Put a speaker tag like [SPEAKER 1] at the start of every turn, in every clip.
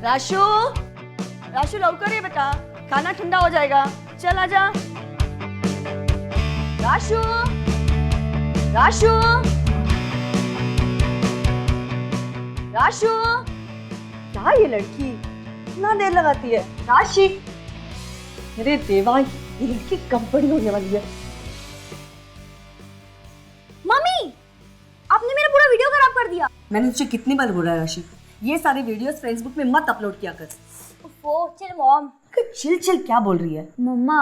[SPEAKER 1] राशु, राशु लौकर है बेटा, खाना ठंडा हो जाएगा, चल आजा। राशु, राशु, राशु, क्या ये लड़की इतना देर लगाती है? राशि, अरे देवा, ये लड़की कब बड़ी होने वाली है?
[SPEAKER 2] मम्मी, आपने मेरा पूरा वीडियो खराब कर दिया।
[SPEAKER 1] मैंने तुझे कितनी बार बोला है राशि, ये सारे वीडियोस फेसबुक में मत अपलोड किया कर।
[SPEAKER 2] ओह, चिल मॉम।
[SPEAKER 1] चिल चिल क्या बोल रही है?
[SPEAKER 2] मम्मा,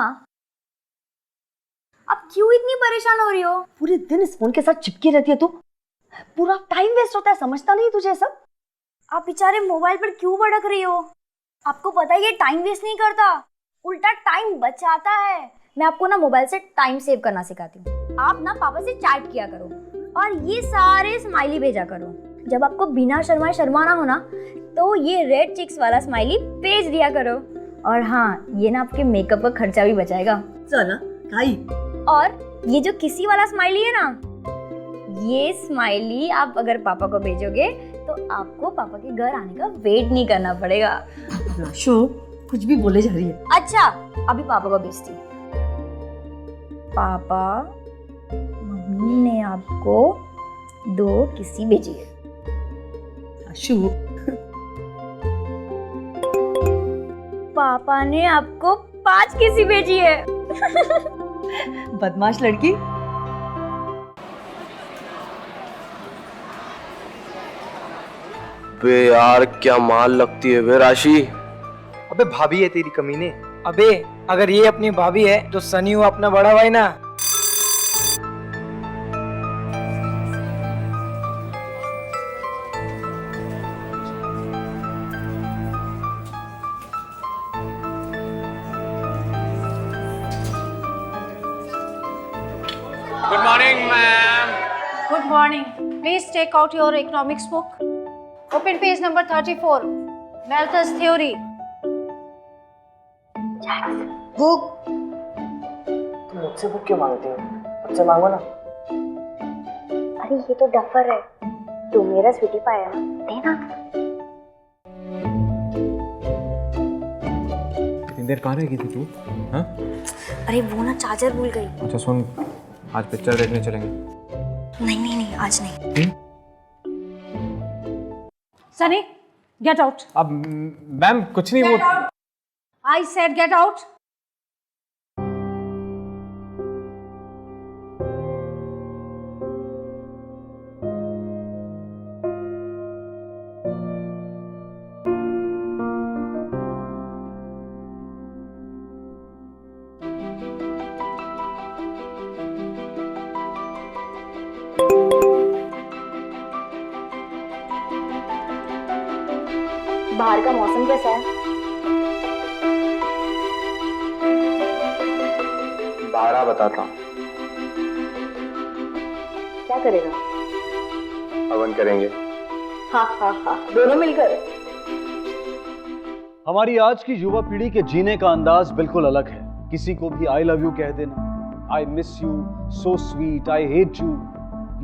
[SPEAKER 2] आप क्यों इतनी परेशान हो रही हो?
[SPEAKER 1] पूरे दिन इस फोन के साथ चिपकी रहती है तू, पूरा टाइम वेस्ट होता है, समझता नहीं तुझे सब?
[SPEAKER 2] आप बेचारे मोबाइल पर क्यों भड़क रही हो? आपको पता है ये टाइम वेस्ट नहीं करता, उल्टा टाइम बचाता है। मैं आपको ना मोबाइल से टाइम सेव करना सिखाती हूँ। आप ना पापा से चैट किया करो और ये सारे स्माइली भेजा करो। जब आपको बिना शर्माए शर्माना हो ना, तो ये रेड चिक्स वाला स्माइली भेज दिया करो। और हाँ, ये ना आपके मेकअप का खर्चा भी बचाएगा।
[SPEAKER 1] चल खाई।
[SPEAKER 2] और ये जो किसी वाला स्माइली है ना, ये स्माइली आप अगर पापा को भेजोगे तो आपको पापा के घर आने का वेट नहीं करना पड़ेगा।
[SPEAKER 1] राशु, कुछ भी बोले जा रही है।
[SPEAKER 2] अच्छा, अभी पापा को भेजती हूँ। पापा, मम्मी ने आपको 2 किसी भेजी है।
[SPEAKER 1] राशु,
[SPEAKER 2] पापा ने आपको 5 किसी भेजी है।
[SPEAKER 1] बदमाश लड़की।
[SPEAKER 3] बे यार, क्या माल लगती है वे राशि।
[SPEAKER 4] अबे भाभी है तेरी कमीने। अबे अगर ये अपनी भाभी है तो सनी हुआ अपना बड़ा भाई ना।
[SPEAKER 5] Good morning, ma'am.
[SPEAKER 6] Good morning. Please take out your economics book. Open page number 34. Malthus theory.
[SPEAKER 1] Book? तुम मुझसे बुक क्यों मांगती हो? मुझसे मांगो ना।
[SPEAKER 2] अरे ये तो डफर है, तू मेरा स्वीटी पाई है ना, देना।
[SPEAKER 5] कितनी देर कहाँ रहेगी थी तू? हाँ?
[SPEAKER 2] अरे वो ना चार्जर भूल गई।
[SPEAKER 5] अच्छा सुन, आज पिक्चर देखने चलेंगे।
[SPEAKER 2] नहीं नहीं नहीं, आज नहीं।
[SPEAKER 6] Sunny, get out.
[SPEAKER 5] अब मैम कुछ नहीं, वो
[SPEAKER 6] I said get out.
[SPEAKER 2] बाहर का मौसम कैसा है?
[SPEAKER 3] बारह बताता हूँ।
[SPEAKER 2] क्या करेगा?
[SPEAKER 3] हवन करेंगे।
[SPEAKER 2] हाँ हाँ हाँ, दोनों मिलकर।
[SPEAKER 7] हमारी आज की युवा पीढ़ी के जीने का अंदाज बिल्कुल अलग है। किसी को भी आई लव यू कह देना, I miss you, so sweet, I hate you,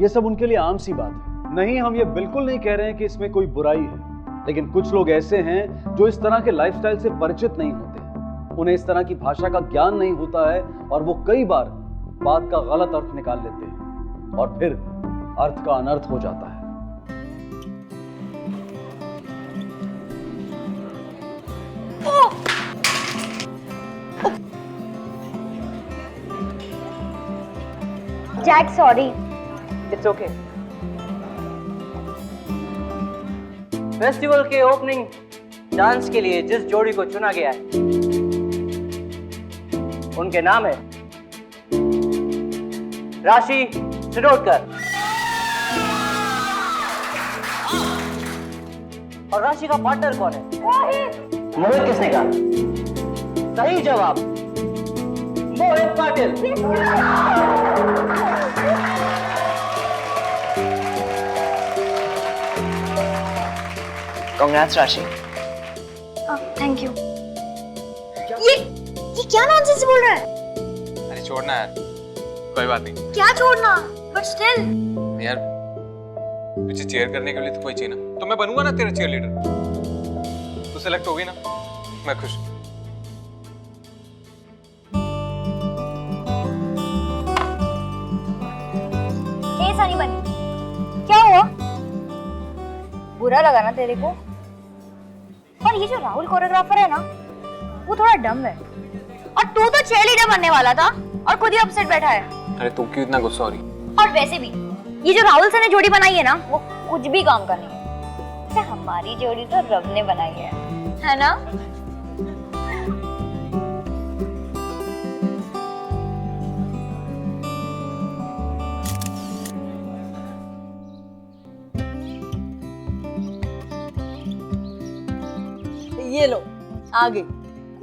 [SPEAKER 7] ये सब उनके लिए आम सी बात है। नहीं, हम ये बिल्कुल नहीं कह रहे हैं कि इसमें कोई बुराई है, लेकिन कुछ लोग ऐसे हैं जो इस तरह के लाइफस्टाइल से परिचित नहीं होते। उन्हें इस तरह की भाषा का ज्ञान नहीं होता है और वो कई बार बात का गलत अर्थ निकाल लेते हैं और फिर अर्थ का अनर्थ हो जाता है।
[SPEAKER 2] Jack, sorry.
[SPEAKER 4] It's okay. Festival के ओपनिंग डांस के लिए जिस जोड़ी को चुना गया है, उनके नाम है राशि शिरोडकर। और राशि का पार्टनर कौन है? मोहित किसने कहा? सही जवाब, मोहित पाटिल। कांग्रेट्स राशि।
[SPEAKER 2] Thank you. ये क्या नॉनसेंस बोल रहा है?
[SPEAKER 5] अरे छोड़ना यार, कोई बात नहीं।
[SPEAKER 2] क्या छोड़ना? बट स्टिल
[SPEAKER 5] यार, तुझे चीयर करने के लिए तो कोई चाहिए ना, तो मैं बनूंगा ना तेरा चीयर लीडर। तू सेलेक्ट हो गई ना, मैं खुश हूँ।
[SPEAKER 2] ए सनी बनी, क्या हुआ? बुरा लगा ना तेरे को? पर ये जो राहुल कोरियोग्राफर है ना, वो थोड़ा डम है। और तू तो चीयरलीडर बनने वाला था और खुद ही अपसेट बैठा है।
[SPEAKER 5] अरे तू क्यों इतना गुस्सा हो रही?
[SPEAKER 2] और वैसे भी ये जो राहुल सर ने जोड़ी बनाई है ना, वो कुछ भी काम का नहीं है। अच्छा, हमारी जोड़ी तो रब ने बनाई है ना?
[SPEAKER 1] ये लो आ गई।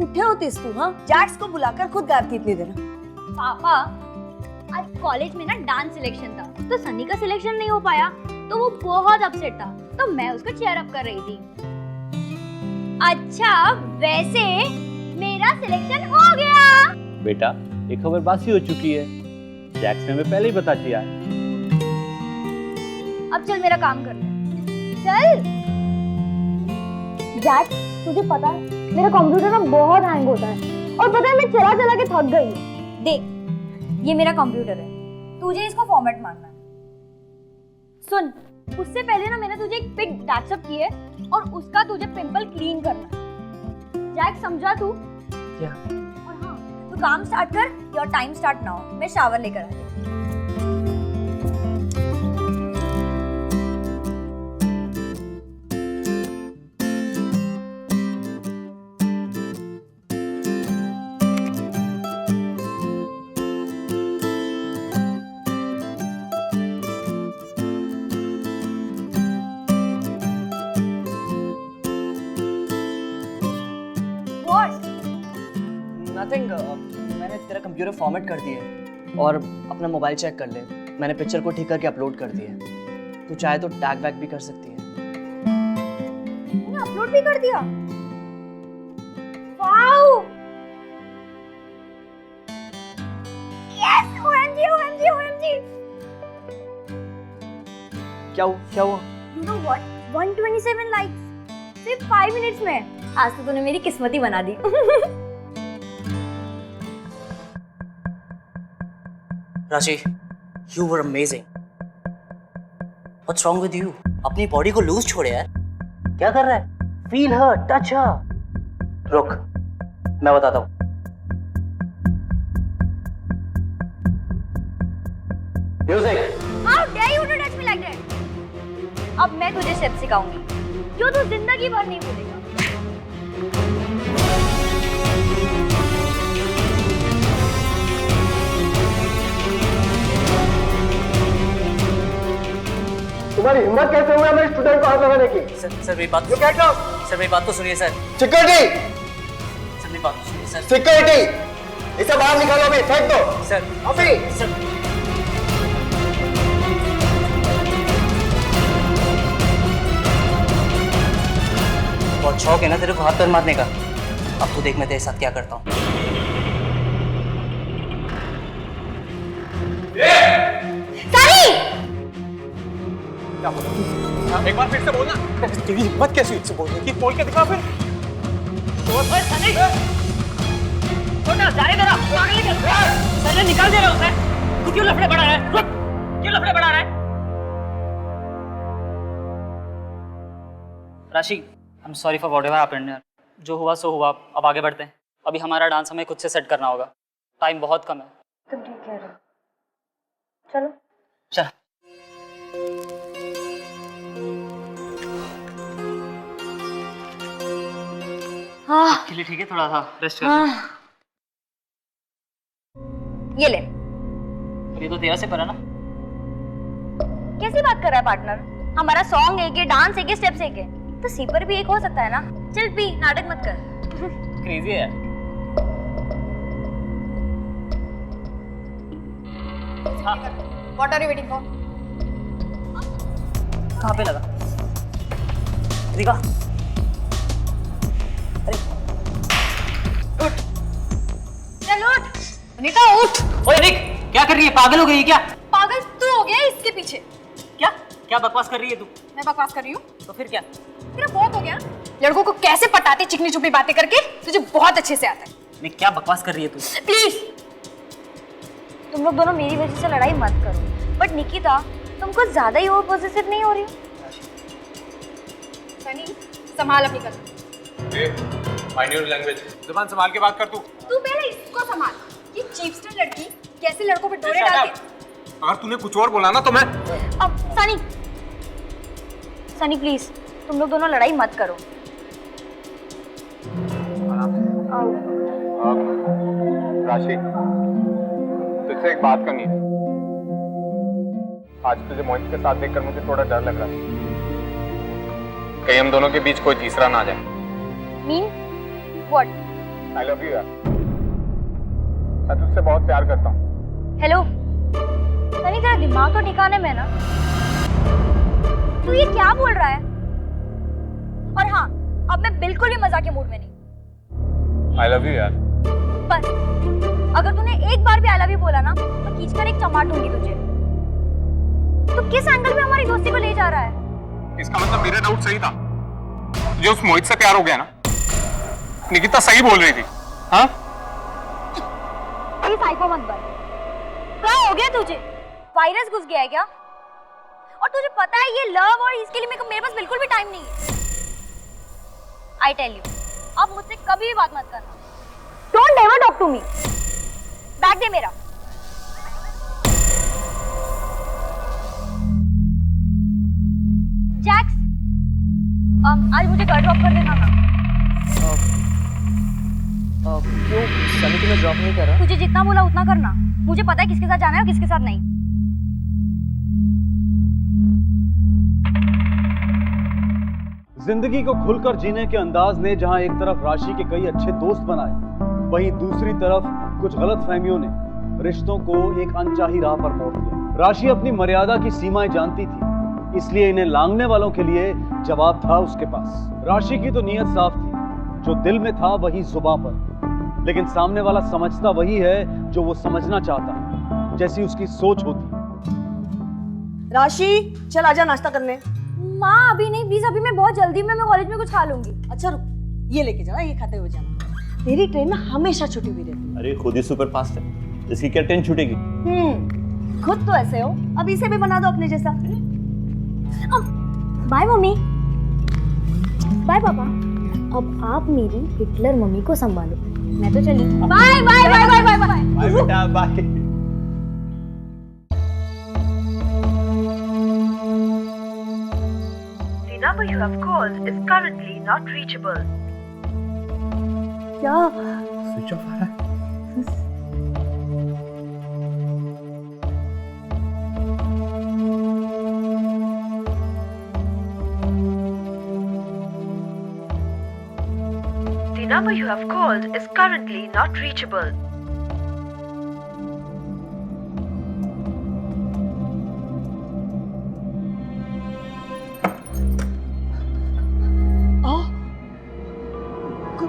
[SPEAKER 1] उठे होतीस तू? हाँ, जैक्स को बुलाकर खुद गाती इतनी देर।
[SPEAKER 2] पापा, आज कॉलेज में ना डांस सिलेक्शन था, तो सनी का सिलेक्शन नहीं हो पाया, तो वो बहुत अपसेट था, तो मैं उसको चीयर अप कर रही थी। अच्छा, वैसे मेरा सिलेक्शन हो गया।
[SPEAKER 7] बेटा, एक खबर बासी हो चुकी है, जैक्स ने हमें पहले ही बता दिया है।
[SPEAKER 2] अब चल मेरा काम कर ले। चल। जैक्स, तुझे पता है मेरा कंप्यूटर ना बहुत हैंग होता है, और पता है मैं चला चला के थक गई। देख, ये मेरा कंप्यूटर है, तुझे इसको फॉर्मेट मारना है। सुन, उससे पहले ना मैंने तुझे एक पिक व्हाट्सएप की है, और उसका तुझे पिंपल क्लीन करना है। जैक, समझा तू?
[SPEAKER 5] क्या?
[SPEAKER 2] और हाँ, तू काम स्टार्ट कर, योर टाइम स्टार्ट नाउ। मैं शावर लेकर आती हूँ।
[SPEAKER 4] नथिंग, मैंने तेरा कंप्यूटर फॉर्मेट कर दिया है और अपना मोबाइल चेक कर ले। मैंने पिक्चर को ठीक करके अपलोड कर दिया है। तू चाहे तो टैग बैक भी कर सकती है।
[SPEAKER 2] तूने अपलोड भी कर दिया? Wow! Yes! OMG, OMG, OMG!
[SPEAKER 4] क्या हुआ?
[SPEAKER 2] You know what? 127 लाइक्स सिर्फ 5 मिनट्स में। आज तो तूने मेरी किस्मत ही बना दी।
[SPEAKER 4] राशि, you were amazing. What's wrong with you? अपनी बॉडी को लूज छोड़े यार। क्या कर रहा है? Feel her, touch her. रुक, मैं बताता हूँ। Music.
[SPEAKER 2] How dare you to touch me like that? अब मैं तुझे स्टेप सिखाऊंगी जो तू जिंदगी भर नहीं भूलेगा।
[SPEAKER 3] तुम्हारी हिम्मत कैसे हुआ मेरे स्टूडेंट को हाथ लगाने की?
[SPEAKER 4] सर मेरी बात। सर मेरी बात तो सुनिए सर।
[SPEAKER 3] सिक्योरिटी!
[SPEAKER 4] सर मेरी बात तो सुनिए सर।
[SPEAKER 3] सिक्योरिटी! इसे बाहर निकालो अभी, फेंक दो।
[SPEAKER 4] सर
[SPEAKER 3] अभी!
[SPEAKER 4] सर बहुत शौक है ना तेरे को हाथ पैर मारने का। अब तू देख मैं तेरे साथ क्या करता हूँ।
[SPEAKER 5] क्या बोला? एक बार फिर से बोलना। तेरी हिम्मत कैसी हुई इससे बोलने की? बोल के दिखा फिर।
[SPEAKER 4] निकाल दे रहा उसे। तू क्यों लफड़े बढ़ा रहा है? क्यों लफड़े बढ़ा रहा है? राशि, I am sorry for whatever happened यार। जो हुआ सो हुआ, अब आगे बढ़ते हैं। अभी हमारा डांस हमें खुद से सेट करना होगा, टाइम बहुत कम है।
[SPEAKER 2] तुम ठीक कह रहे हो, चलो।
[SPEAKER 4] चल।
[SPEAKER 2] हाँ,
[SPEAKER 4] के लिए ठीक है, थोड़ा सा रेस्ट कर।
[SPEAKER 2] हाँ। ये ले।
[SPEAKER 4] ये तो तेरा से पर है ना।
[SPEAKER 2] कैसी बात कर रहा है पार्टनर? हमारा सॉन्ग एक है, डांस एक है, स्टेप्स एक है, तो सी पर भी एक हो सकता है ना। चल पी, नाटक मत कर।
[SPEAKER 4] क्रेजी है यार।
[SPEAKER 6] What are you waiting for?
[SPEAKER 4] कहाँ पे लगा? रिका, अरे उठ,
[SPEAKER 6] चल उठ, अनीता उठ।
[SPEAKER 4] ओए रिक, क्या कर रही है? पागल हो गई है क्या?
[SPEAKER 6] पागल तू हो गया इसके पीछे।
[SPEAKER 4] क्या क्या बकवास कर रही है तू?
[SPEAKER 6] मैं बकवास कर रही हूँ?
[SPEAKER 4] तो फिर क्या?
[SPEAKER 8] तेरा बहुत हो गया। लड़कों को कैसे पटाते चिकनी चुपड़ी बातें करके तुझे बहुत अच्छे से आता है।
[SPEAKER 4] नहीं, क्या बकवास कर रही है तू?
[SPEAKER 8] प्लीज
[SPEAKER 2] तुम लोग दोनों मेरी वजह से लड़ाई मत करो। बट निकिता, तुम कुछ ज्यादा ही ओवर पॉजिटिव नहीं हो रही हो?
[SPEAKER 8] सनी, संभाल अपनी कदम।
[SPEAKER 5] Mind your language. जुबान संभाल के बात कर तू।
[SPEAKER 8] तू पहले इसको संभाल। ये चीपस्टर लड़की कैसे लड़कों पे डोरे डालती।
[SPEAKER 5] अगर तूने कुछ और बोला ना तो मैं
[SPEAKER 2] अब सनी प्लीज, तुम लोग दोनों लड़ाई मत करो।
[SPEAKER 5] राशि, तुझसे एक बात करनी है। आज तुझे मोहित के साथ देखकर मुझे थोड़ा डर लग रहा है, कहीं हम दोनों के बीच कोई तीसरा ना आ जाए।
[SPEAKER 2] Mean what?
[SPEAKER 5] I love you यार, मैं तुझसे बहुत प्यार करता हूँ।
[SPEAKER 2] हेलो सनी, तेरा दिमाग तो ठिकाने में है ना? तू ये क्या बोल रहा है? और हाँ, अब मैं बिल्कुल भी मजाक के मूड में नहीं।
[SPEAKER 5] आई लव यू यार।
[SPEAKER 2] बस, अगर तूने एक बार भी आई लव यू बोला ना, तो खींचकर एक चमाट दूंगी तुझे। तो किस एंगल में हमारी दोस्ती को ले जा रहा है?
[SPEAKER 5] इसका मतलब मेरा डाउट सही था, तुझे उस मोहित से प्यार हो गया ना? निकिता सही बोल रही थी। हाँ,
[SPEAKER 2] ये साइको मत बन। क्या हो गया तुझे? वायरस घुस गया है क्या? और तुझे पता है ये लव और इसके लिए मेरे पास बिल्कुल भी टाइम नहीं है। आई टेल यू, अब मुझसे कभी भी बात मत करना। Don't ever talk to me. Bag दे मेरा। जैक्स, आज मुझे घर ड्रॉप कर देना ना।
[SPEAKER 4] क्यों? सनी तुम्हें ड्रॉप नहीं कर रहा?
[SPEAKER 2] तुझे जितना बोला उतना करना। मुझे पता है किसके साथ जाना है और किसके साथ नहीं।
[SPEAKER 7] जिंदगी को खुलकर जीने के अंदाज ने जहां एक तरफ राशि के कई अच्छे दोस्त बनाए, वहीं दूसरी तरफ कुछ गलतफहमियों ने रिश्तों को एक अनचाही राह पर मोड़ दिया। राशि अपनी मर्यादा की सीमाएं जानती थी, इसलिए इन्हें लांघने वालों के लिए जवाब था उसके पास। राशि की तो नीयत साफ थी, जो दिल में था वही जुबां पर, लेकिन सामने वाला समझता वही है जो वो समझना चाहता है, जैसी उसकी सोच होती।
[SPEAKER 1] राशि, चल आजा नाश्ता करने।
[SPEAKER 2] माँ अभी नहीं प्लीज, अभी मैं बहुत जल्दी में मैं कॉलेज में कुछ खा लूंगी।
[SPEAKER 1] अच्छा रुक, ये लेके जाना, ये खाते हुए जाना। तेरी ट्रेन ना हमेशा छुट्टी हुई रहती है।
[SPEAKER 9] अरे खुद ही सुपर फास्ट है, इसकी क्या ट्रेन छूटेगी?
[SPEAKER 1] खुद तो ऐसे हो, अब इसे भी बना दो अपने जैसा।
[SPEAKER 2] Bye mummy. बाय पापा। अब आप मेरी हिटलर मम्मी को संभालो, मैं तो चली। Bye bye bye bye bye bye
[SPEAKER 9] bye बेटा, bye.
[SPEAKER 10] The number you have called is currently not reachable.
[SPEAKER 1] क्या?
[SPEAKER 9] स्विच ऑफ आ रहा है।
[SPEAKER 10] The number you have called is currently not reachable.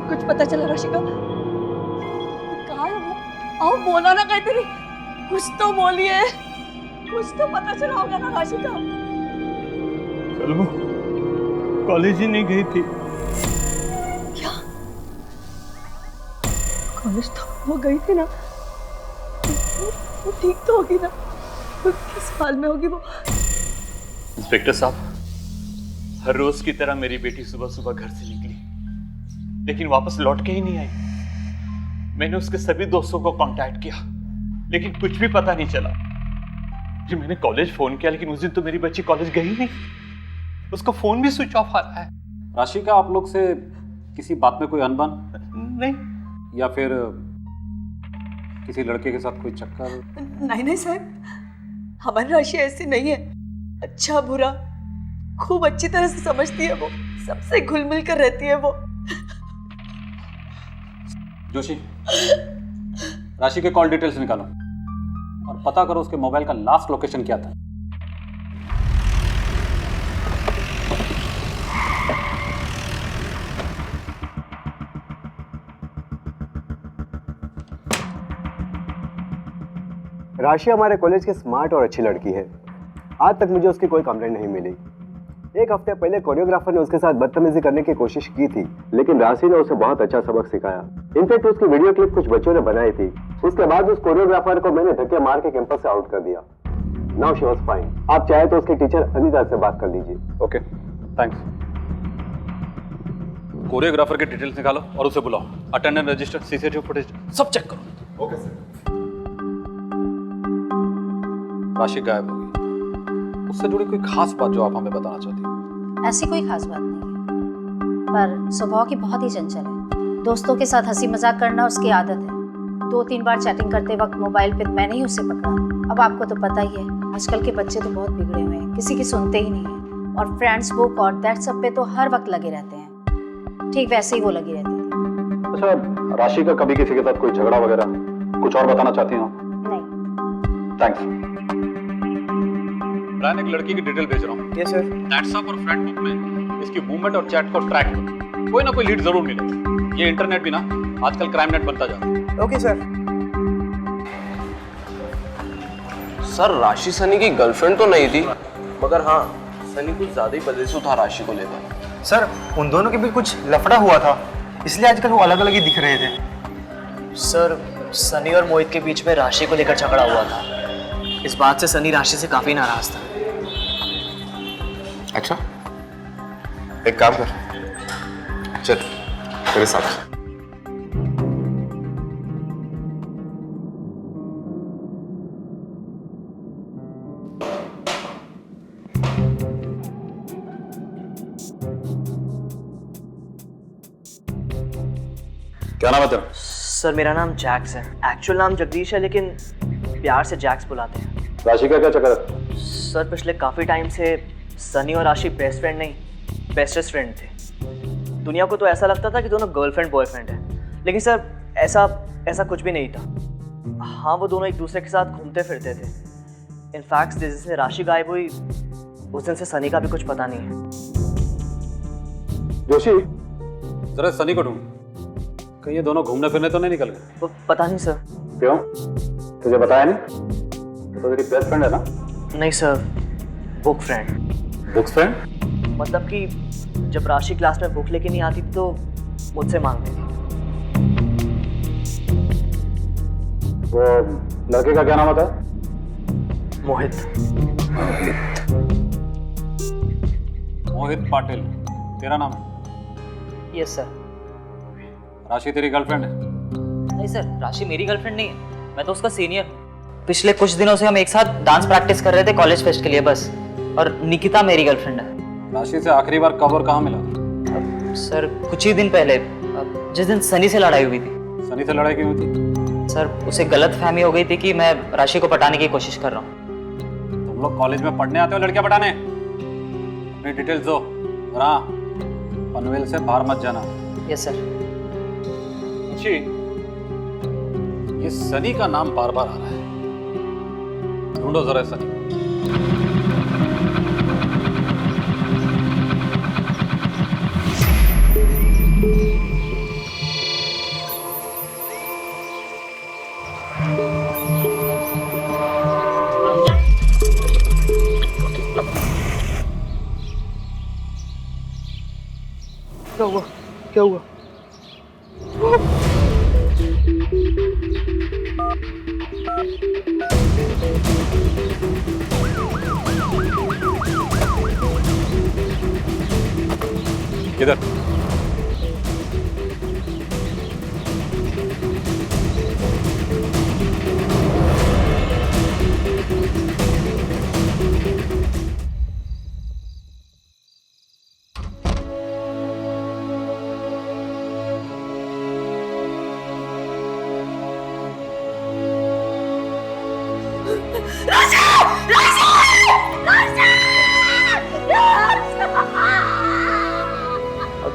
[SPEAKER 1] कुछ पता चला राशि का? कहाँ है वो? आओ बोला ना काहीतरी, कुछ तो बोलिए, कुछ तो पता चला होगा ना राशि का।
[SPEAKER 9] कल वो कॉलेज ही नहीं गई थी।
[SPEAKER 1] क्या? कॉलेज तो वो गई थी ना? वो ठीक तो होगी ना? किस हाल में होगी वो?
[SPEAKER 9] इंस्पेक्टर साहब, हर रोज की तरह मेरी बेटी सुबह सुबह घर से निकली, लेकिन वापस लौट के ही नहीं आई। मैंने उसके सभी दोस्तों को कांटेक्ट किया, लेकिन कुछ भी पता नहीं चला। जी मैंने कॉलेज फोन किया, लेकिन उस दिन तो मेरी बच्ची कॉलेज गई नहीं, उसका फोन भी स्विच ऑफ आ रहा है।
[SPEAKER 11] राशि का आप लोग से किसी बात में कोई अनबन?
[SPEAKER 9] नहीं।
[SPEAKER 11] या फिर किसी लड़के के साथ कोई चक्कर?
[SPEAKER 1] नहीं नहीं साहब, हमारी राशि ऐसी नहीं है। अच्छा बुरा खूब अच्छी तरह से समझती है वो, सबसे घुल मिल कर रहती है वो।
[SPEAKER 11] जोशी, राशि के कॉल डिटेल्स निकालो और पता करो उसके मोबाइल का लास्ट लोकेशन क्या था।
[SPEAKER 3] राशि हमारे कॉलेज की स्मार्ट और अच्छी लड़की है। आज तक मुझे उसकी कोई कंप्लेंट नहीं मिली। एक हफ्ते पहले कोरियोग्राफर ने उसके साथ बदतमीजी करने की कोशिश की थी, लेकिन राशि ने उसे बहुत अच्छा सबक सिखाया। इनफैक्ट उसकी वीडियो क्लिप कुछ बच्चों ने बनाई थी। उसके बाद उस कोरियोग्राफर को मैंने धक्के मार के कैंपस से आउट कर दिया। Now she was fine. आप चाहे तो उसके टीचर अनीता से बात कर लीजिए।
[SPEAKER 11] Okay, thanks. कोरियोग्राफर के डिटेल्स निकालो और उसे बुलाओ। अटेंडेंस रजिस्टर, सीसीटीवी फुटेज सब चेक करो।
[SPEAKER 3] Okay sir.
[SPEAKER 11] राशि गायब होगी, उससे जुड़ी कोई खास बात जो आप हमें बताना चाहती हैं?
[SPEAKER 6] ऐसी कोई खास बात नहीं है, पर स्वभाव की बहुत ही चंचल है। दोस्तों के साथ हंसी मजाक करना उसकी आदत है। 2-3 बार चैटिंग करते वक्त मोबाइल पे मैंने ही उसे पकड़ा। अब आपको तो पता ही है, आजकल के बच्चे तो बहुत बिगड़े हुए हैं, किसी की सुनते ही नहीं है। और फ्रेंड्स बुक और दैट सब पे तो हर वक्त लगे रहते हैं। ठीक वैसे ही वो लगी रहती थी।
[SPEAKER 11] अच्छा, राशि का कभी किसी के साथ कोई झगड़ा वगैरह कुछ और बताना चाहती हो?
[SPEAKER 6] नहीं।
[SPEAKER 11] थैंक्स। ब्रायन, एक लड़की की डिटेल भेज रहा हूँ।
[SPEAKER 3] Yes sir.
[SPEAKER 11] व्हाट्सएप और फ्रेंड बुक में इसकी मूवमेंट और चैट को ट्रैक करो। कोई ना कोई लीड जरूर मिलेगी। ये इंटरनेट भी ना आजकल क्राइम नेट बनता जा रहा है।
[SPEAKER 3] Okay sir.
[SPEAKER 12] सर, राशि सनी की गर्लफ्रेंड तो नहीं थी, मगर हाँ, सनी कुछ ज्यादा ही पजेसिव था राशि को लेकर।
[SPEAKER 3] सर, उन दोनों के भी कुछ लफड़ा हुआ था, इसलिए आजकल वो अलग अलग ही दिख रहे थे।
[SPEAKER 4] सर, सनी और मोहित के बीच में राशि को लेकर झगड़ा हुआ था। इस बात से सनी राशि से काफी नाराज था।
[SPEAKER 12] अच्छा, एक काम कर, चल मेरे साथ।
[SPEAKER 11] क्या नाम है तेरा?
[SPEAKER 4] सर, मेरा नाम जैक्स है। एक्चुअल नाम जगदीश है, लेकिन प्यार से जैक्स बुलाते हैं।
[SPEAKER 11] राशि का क्या चक्कर है?
[SPEAKER 4] सर, पिछले काफ़ी टाइम से सनी और राशि बेस्ट फ्रेंड नहीं, बेस्टेस्ट फ्रेंड थे। दुनिया को तो ऐसा लगता था कि दोनों गर्लफ्रेंड बॉयफ्रेंड है, लेकिन सर ऐसा कुछ भी नहीं था। हाँ, वो दोनों एक दूसरे के साथ घूमते फिरते थे। इनफैक्ट जिस दिन से राशि गायब हुई उस दिन से सनी का भी कुछ पता नहीं है।
[SPEAKER 11] जोशी, जरा सनी को ढूंढ। कहीं ये दोनों घूमने फिरने तो नहीं निकल गए?
[SPEAKER 4] पता नहीं सर।
[SPEAKER 11] क्यों, तुझे बताया नहीं? तो तेरी बेस्ट फ्रेंड है ना?
[SPEAKER 4] नहीं sir, book friend.
[SPEAKER 11] Book friend?
[SPEAKER 4] मतलब कि जब राशि क्लास में बुक लेके नहीं आती तो मुझसे मांगती थी।
[SPEAKER 11] वो लड़के का क्या नाम होता है?
[SPEAKER 4] मोहित।
[SPEAKER 11] मोहित पाटिल तेरा नाम है?
[SPEAKER 4] Yes sir.
[SPEAKER 11] राशि तेरी गर्लफ्रेंड है?
[SPEAKER 4] नहीं सर, राशि मेरी गर्लफ्रेंड नहीं है, मैं तो उसका सीनियर हूँ। पिछले कुछ दिनों से हम एक साथ डांस प्रैक्टिस कर रहे थे कॉलेज फेस्ट के लिए बस। और निकिता मेरी गर्लफ्रेंड है।
[SPEAKER 11] राशि से आखिरी बार कब और कहाँ मिला था?
[SPEAKER 4] सर, कुछ ही दिन पहले, जिस दिन सनी से लड़ाई हुई थी।
[SPEAKER 11] सनी से लड़ाई क्यों हुई थी?
[SPEAKER 4] सर, उसे गलत फहमी हो गई थी कि मैं राशि को पटाने की कोशिश कर रहा हूँ।
[SPEAKER 11] तुम लोग कॉलेज में पढ़ने आते हो लड़कियां पटाने? अपनी डिटेल्स दो। और हाँ, पनवेल से बाहर मत जाना।
[SPEAKER 4] Yes sir.
[SPEAKER 11] अच्छी, ये सनी का नाम बार बार आ रहा है, ढूंढो जरा सनी।
[SPEAKER 3] क्या हुआ? क्या हुआ?
[SPEAKER 11] किधर?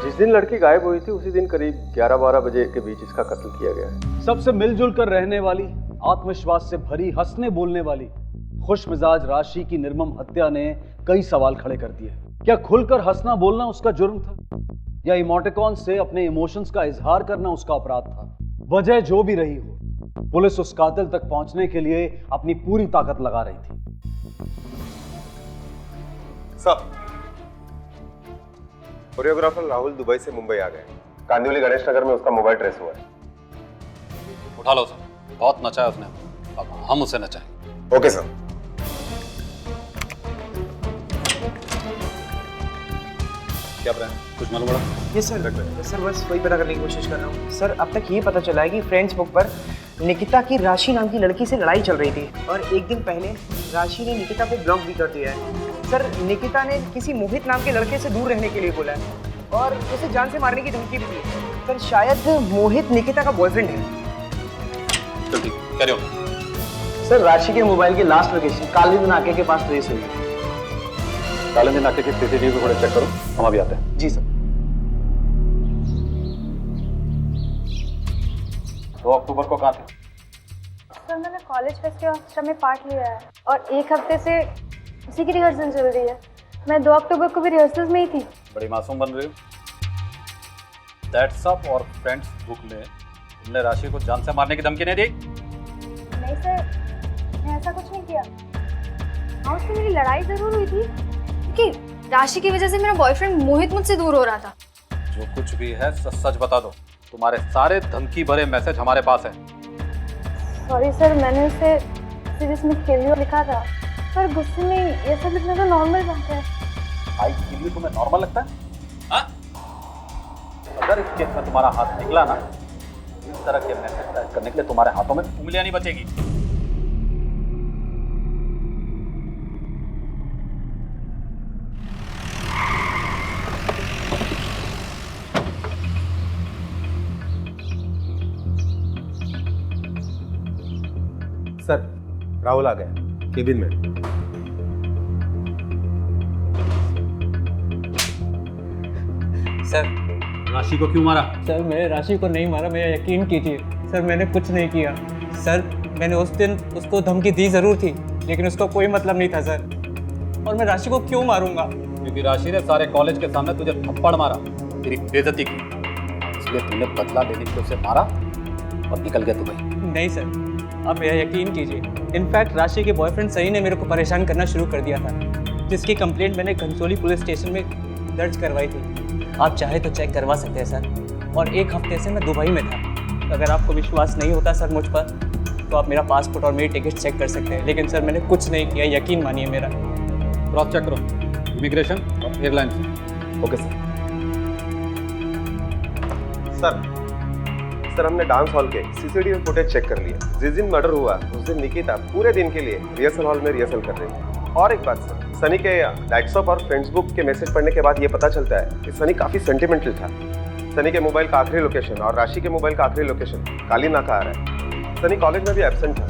[SPEAKER 3] जिस दिन लड़की गायब हुई थी उसी दिन करीब 11-12 बजे के बीच इसका कत्ल किया गया है।
[SPEAKER 7] सबसे मिलजुल कर रहने वाली, आत्मविश्वास से भरी, हंसने बोलने वाली, खुश मिजाज राशि की निर्मम हत्या ने कई सवाल खड़े कर दिए। क्या खुलकर हंसना बोलना उसका जुर्म था, या इमोटिकॉन से अपने इमोशंस का इजहार करना उसका अपराध था? वजह जो भी रही हो, पुलिस उस कातिल तक पहुंचने के लिए अपनी पूरी ताकत लगा रही थी।
[SPEAKER 3] साहब, कोरियोग्राफर राहुल दुबई से मुंबई आ गए। कांदिवली गणेश नगर में उसका मोबाइल ट्रेस हुआ है।
[SPEAKER 11] उठा लो सर, बहुत नचाया उसने, अब हम उसे नचाएंगे।
[SPEAKER 3] Okay sir.
[SPEAKER 11] क्या प्लान, कुछ मालूम पड़ा?
[SPEAKER 13] ये सर बस वही पता करने की कोशिश कर रहा हूँ सर। अब तक ये पता चला है कि फ्रेंड्स बुक पर निकिता की राशि नाम की लड़की से लड़ाई चल रही थी और एक दिन पहले राशि ने निकिता को ब्लॉक भी कर दिया है। सर निकिता ने किसी मोहित नाम के लड़के से दूर रहने के लिए बोला है और उसे जान से मारने की धमकी भी दी है। सर शायद मोहित निकिता का बॉयफ्रेंड है।
[SPEAKER 11] चल ठीक, कैरी ऑन।
[SPEAKER 13] सर राशि के मोबाइल की लास्ट लोकेशन काली नाके के पास ट्रेस हुई है।
[SPEAKER 11] कालिंदी नाके के सीसीटीवी फुटेज चेक करो, हम अभी आते हैं।
[SPEAKER 13] जी सर।
[SPEAKER 11] 2 अक्टूबर को कहाँ थे?
[SPEAKER 2] सर मैंने कॉलेज फेस्ट के ऑर्केस्ट्रा में पार्ट लिया है और 1 हफ्ते से उसी की रिहर्सल चल रही है। मैं 2 अक्टूबर को भी रिहर्सल्स में ही थी।
[SPEAKER 11] बड़ी मासूम बन रही हो। दैट्स अप और फ्रेंड्स बुक में तुमने राशि को जान से मारने की धमकी नहीं दी?
[SPEAKER 2] नहीं सर, मैं ऐसा कुछ नहीं किया। हाँ उससे मेरी लड़ाई जरूर हुई थी क्योंकि राशि की वजह से मेरा बॉयफ्रेंड मोहित मुझसे दूर हो रहा था।
[SPEAKER 11] जो कुछ भी है सच सच बता दो। तुम्हारे सारे धमकी भरे मैसेज हमारे पास है।
[SPEAKER 2] सॉरी सर, मैंने उसे सीरीज में खेल लिखा था पर गुस्से में ये सब लिखना तो नॉर्मल बात है।
[SPEAKER 11] आई के लिए तुम्हें नॉर्मल लगता है? हाँ? अगर इस केस में तुम्हारा हाथ निकला ना, इस तरह के मैसेज टाइप करने के लिए तुम्हारे हाथों में उंगलियां नहीं बचेगी।
[SPEAKER 3] सर राहुल आ गया केबिन में।
[SPEAKER 14] सर
[SPEAKER 11] राशि को क्यों मारा?
[SPEAKER 14] सर मैंने राशि को नहीं मारा, मेरा यकीन कीजिए सर, मैंने कुछ नहीं किया। सर मैंने उस दिन उसको धमकी दी ज़रूर थी लेकिन उसका कोई मतलब नहीं था सर। और मैं राशि को क्यों मारूंगा?
[SPEAKER 11] क्योंकि राशि ने सारे कॉलेज के सामने तुझे थप्पड़ मारा, तेरी बेइज्जती की, इसलिए तूने बदला लेने के लिए उसे मारा और निकल गया दुबई।
[SPEAKER 14] नहीं सर, आप मेरा यकीन कीजिए। इनफैक्ट राशि के बॉयफ्रेंड सही ने मेरे को परेशान करना शुरू कर दिया था, जिसकी कंप्लेंट मैंने घनसोली पुलिस स्टेशन में दर्ज करवाई थी। आप चाहे तो चेक करवा सकते हैं सर। और 1 हफ्ते से मैं दुबई में था। अगर आपको विश्वास नहीं होता सर मुझ पर तो आप मेरा पासपोर्ट और मेरी टिकट चेक कर सकते हैं। लेकिन सर मैंने कुछ नहीं किया, यकीन मानिए मेरा।
[SPEAKER 11] क्रॉस चेक करो, इमिग्रेशन और एयरलाइंस।
[SPEAKER 3] Okay sir. सर हमने डांस हॉल के सीसीटीवी फुटेज चेक कर लिया। जिस दिन मर्डर हुआ उस दिन निकिता पूरे दिन के लिए रिहर्सल हॉल में रिहर्सल कर रही है। और एक बात सर, सनी के व्हाट्सएप और फ्रेंड्स बुक के मैसेज पढ़ने के बाद ये पता चलता है कि सनी काफी सेंटिमेंटल था। सनी के मोबाइल का आखिरी लोकेशन और राशि के मोबाइल का आखिरी लोकेशन काली नाका आ रहा है। सनी कॉलेज में भी एब्सेंट था।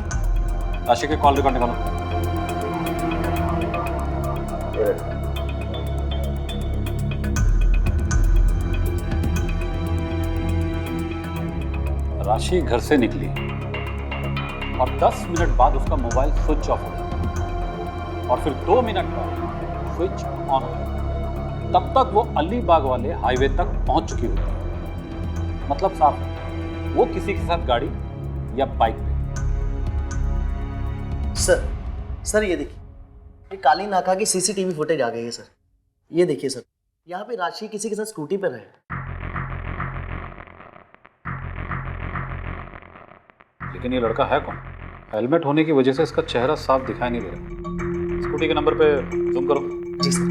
[SPEAKER 11] राशि के कॉल रिकॉर्ड निकालो। राशि घर से निकली और 10 मिनट बाद उसका मोबाइल स्विच ऑफ हो गया और फिर 2 मिनट बाद स्विच ऑन हो गया। तब तक वो अलीबाग वाले हाईवे तक पहुंच चुकी होती है। मतलब साफ है, वो किसी के साथ गाड़ी या बाइक पे।
[SPEAKER 4] सर ये देखिए, ये काली नाका की सीसीटीवी फुटेज आ गई है सर। ये देखिए सर, यहाँ पे राशि किसी के साथ स्कूटी पर है।
[SPEAKER 11] लेकिन ये लड़का है कौन? हेलमेट होने की वजह से इसका चेहरा साफ दिखाई नहीं दे रहा। स्कूटी के नंबर पे जूम करो।
[SPEAKER 4] जी सर।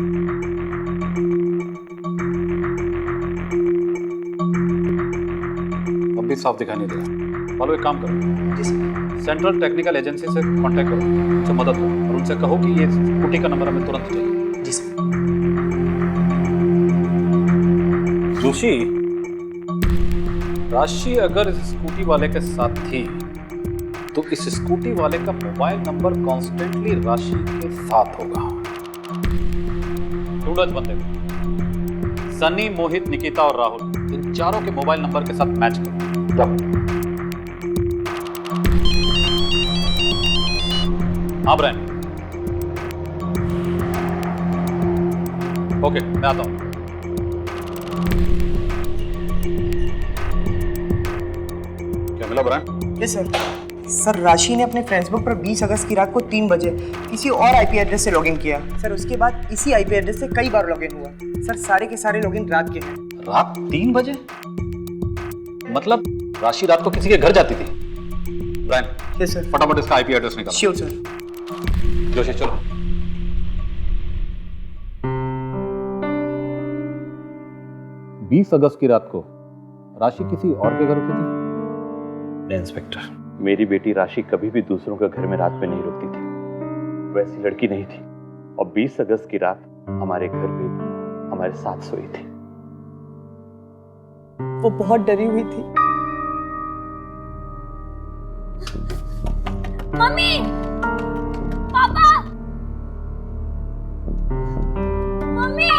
[SPEAKER 11] अब भी साफ दिखाई नहीं दे रहा। वालों एक काम करो,
[SPEAKER 4] जी सर।
[SPEAKER 11] सेंट्रल टेक्निकल एजेंसी से कांटेक्ट करो, उनसे मदद करो और उनसे कहो कि ये स्कूटी का नंबर हमें तुरंत चाहिए।
[SPEAKER 4] जी सर।
[SPEAKER 11] जोशी, राशि अगर इस स्कूटी वाले के साथ थी तो इस स्कूटी वाले का मोबाइल नंबर कॉन्स्टेंटली राशि के साथ होगा। ढूंढो इस बंदे को। सनी, मोहित, निकिता और राहुल, इन चारों के मोबाइल नंबर के साथ मैच करो। हाँ ब्रायन। ओके, मैं आता हूं। क्या मिला ब्रायन?
[SPEAKER 13] यस सर, सर राशि ने अपने फेसबुक पर 20 अगस्त की रात को 3 बजे किसी और आईपी एड्रेस से लॉगिन किया। सर उसके बाद इसी आईपी एड्रेस से कई बार लॉगिन हुआ। सर सारे के सारे लॉगिन रात के हैं।
[SPEAKER 11] रात 3 बजे? मतलब राशि रात को किसी के घर जाती थी? Brian,
[SPEAKER 13] yes sir.
[SPEAKER 11] फटाफट इसका आईपी एड्रेस निकालो।
[SPEAKER 13] Sure sir.
[SPEAKER 11] जोशी चलो। अगस्त की रात को राशि किसी और के घर रुकी थी?
[SPEAKER 9] इंस्पेक्टर, मेरी बेटी राशि कभी भी दूसरों के घर में रात में नहीं रुकती थी। वैसी लड़की नहीं थी। और 20 अगस्त की रात हमारे घर पे हमारे साथ सोई थी।
[SPEAKER 1] वो बहुत डरी हुई थी।
[SPEAKER 2] मम्मी, पापा, मम्मी,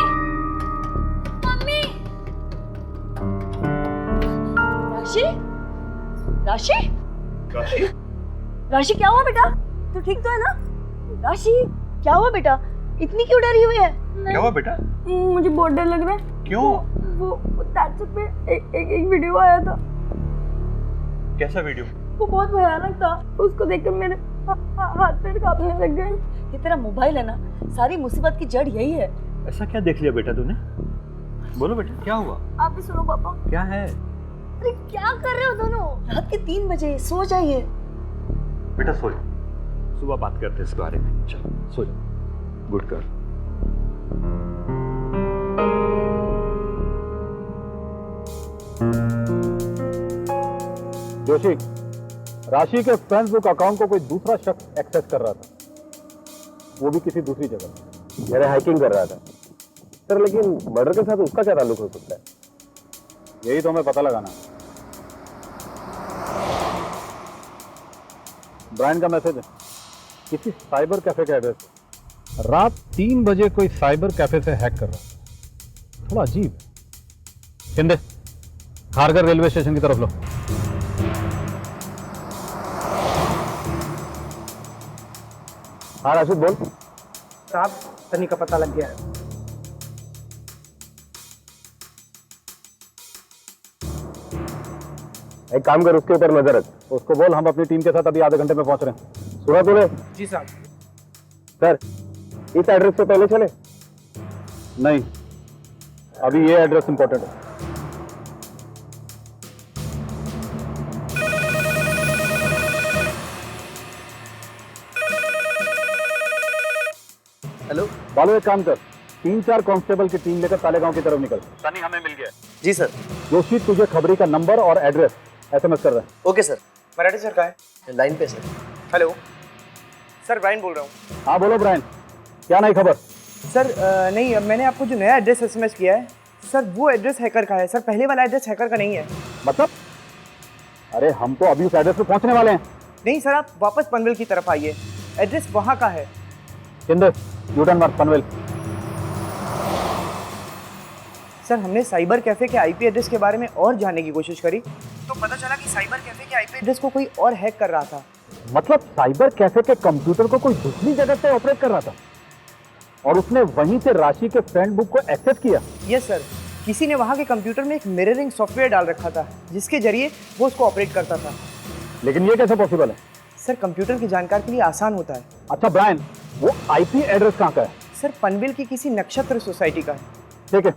[SPEAKER 2] मम्मी।
[SPEAKER 1] राशि, राशि,
[SPEAKER 9] राशि,
[SPEAKER 1] राशि क्या हुआ बेटा? तू ठीक तो है ना? राशि क्या हुआ बेटा? इतनी क्यों डरी हुई है?
[SPEAKER 9] क्या हुआ बेटा?
[SPEAKER 2] मुझे बहुत डर लग रहा है।
[SPEAKER 9] क्यों?
[SPEAKER 2] वो व्हाट्सएप पे एक वीडियो आया था।
[SPEAKER 9] कैसा वीडियो?
[SPEAKER 2] वो बहुत भयानक था। उसको देखकर मेरे हाथ पैर कांपने लग गए।
[SPEAKER 1] ये तेरा मोबाइल है ना, सारी मुसीबत की जड़ यही है।
[SPEAKER 9] ऐसा क्या देख लिया बेटा तूने? बोलो बेटा क्या हुआ?
[SPEAKER 2] आप भी सुनो पापा।
[SPEAKER 9] क्या है?
[SPEAKER 2] अरे क्या कर रहे हो दोनों?
[SPEAKER 1] रात के 3 बजे, सो जाइए।
[SPEAKER 9] बेटा सो जा, सुबह बात करते हैं इस बारे में। चलो सो जा। Good girl.
[SPEAKER 7] जोशी, राशि के फेसबुक अकाउंट को कोई दूसरा शख्स एक्सेस कर रहा था, वो भी किसी दूसरी जगह।
[SPEAKER 3] मैंने हैकिंग कर रहा था सर, लेकिन मर्डर के साथ उसका क्या ताल्लुक हो सकता है?
[SPEAKER 7] यही तो हमें पता लगाना। ब्रायन का मैसेज है किसी साइबर कैफे के एड्रेस पे। रात 3 बजे कोई साइबर कैफे से हैक कर रहा है। थोड़ा अजीब। शिंदे, खारगर रेलवे स्टेशन की तरफ लो।
[SPEAKER 3] हाँ राशिद बोल।
[SPEAKER 13] साहब सनी का पता लग गया है।
[SPEAKER 3] एक काम कर, उसके ऊपर नजर रख।
[SPEAKER 7] उसको बोल हम अपनी टीम के साथ अभी आधे घंटे में पहुंच रहे हैं।
[SPEAKER 3] सुना तूने?
[SPEAKER 13] जी साहब।
[SPEAKER 3] सर इस एड्रेस से पहले चले?
[SPEAKER 7] नहीं, अभी ये एड्रेस इंपॉर्टेंट है।
[SPEAKER 13] हेलो
[SPEAKER 7] बालू, एक काम कर, 3-4 कांस्टेबल की टीम लेकर तालेगांव की तरफ निकल।
[SPEAKER 4] सनी हमें मिल गया।
[SPEAKER 1] जी सर।
[SPEAKER 7] जोशी तुझे खबरी का नंबर और एड्रेस SMS कर रहा है।
[SPEAKER 1] Okay sir.
[SPEAKER 13] मराठी सर कहाँ है?
[SPEAKER 1] लाइन पे सर।
[SPEAKER 13] हेलो सर, ब्रायन बोल रहा हूँ।
[SPEAKER 7] हाँ बोलो ब्रायन, क्या नई खबर?
[SPEAKER 13] सर नहीं, मैंने आपको जो नया एड्रेस SMS किया है सर, वो एड्रेस हैकर का है सर। पहले वाला एड्रेस हैकर का नहीं है।
[SPEAKER 7] मतलब? अरे हम तो अभी उस एड्रेस पे पहुंचने वाले हैं।
[SPEAKER 13] नहीं सर, आप वापस पनवेल की तरफ आइए, एड्रेस वहाँ का है।
[SPEAKER 7] शिंदे, यूटर्न मार, पनवेल।
[SPEAKER 13] सर हमने साइबर कैफे के आईपी एड्रेस के बारे में और जानने की कोशिश करी तो पता चला कि साइबर कैफे के आईपी एड्रेस को कोई और हैक कर रहा था।
[SPEAKER 7] मतलब साइबर कैफे के कंप्यूटर को कोई दूसरी जगह से ऑपरेट कर रहा था और उसने वहीं से राशि के फ्रेंड बुक को एक्सेस किया।
[SPEAKER 13] यस सर, किसी ने वहाँ के कंप्यूटर में एक मिररिंग सॉफ्टवेयर डाल रखा था जिसके जरिए वो उसको ऑपरेट करता था।
[SPEAKER 7] लेकिन ये कैसे पॉसिबल है?
[SPEAKER 13] सर कंप्यूटर की जानकारी के लिए आसान होता है।
[SPEAKER 7] अच्छा ब्रायन, वो आईपी एड्रेस कहाँ का है?
[SPEAKER 13] सर पनवेल की किसी नक्षत्र सोसाइटी का है।
[SPEAKER 7] ठीक है।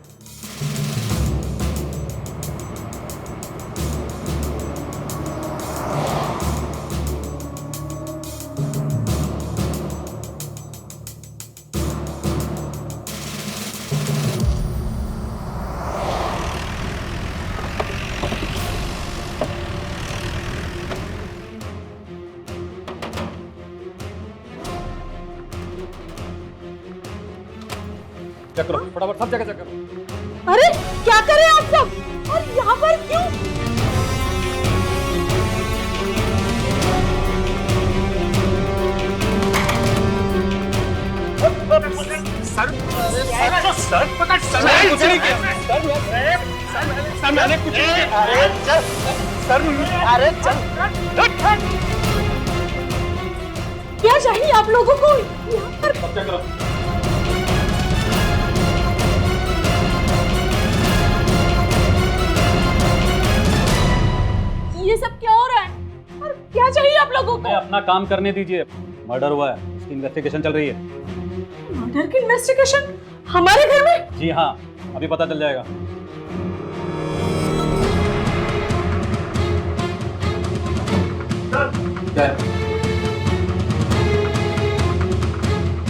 [SPEAKER 11] चेक करो फटाफट, सब जगह चेक करो।
[SPEAKER 1] अरे क्या कर रहे हैं आप सब? और यहाँ पर क्यों?
[SPEAKER 5] सर पकड़, सर मैंने कुछ नहीं किया। सर मैंने कुछ नहीं किया। अरे चल सर, अरे चल।
[SPEAKER 1] क्या चाहिए आप लोगों को यहाँ पर?
[SPEAKER 11] सब चेक करो।
[SPEAKER 1] ये सब क्या हो रहा है? और क्या चाहिए आप लोगों
[SPEAKER 11] हमें अपना काम करने दीजिए। मर्डर हुआ है, उसकी इन्वेस्टिगेशन चल रही है।
[SPEAKER 1] मर्डर की इन्वेस्टिगेशन हमारे घर में?
[SPEAKER 11] जी हाँ, अभी पता चल जाएगा। क्या है?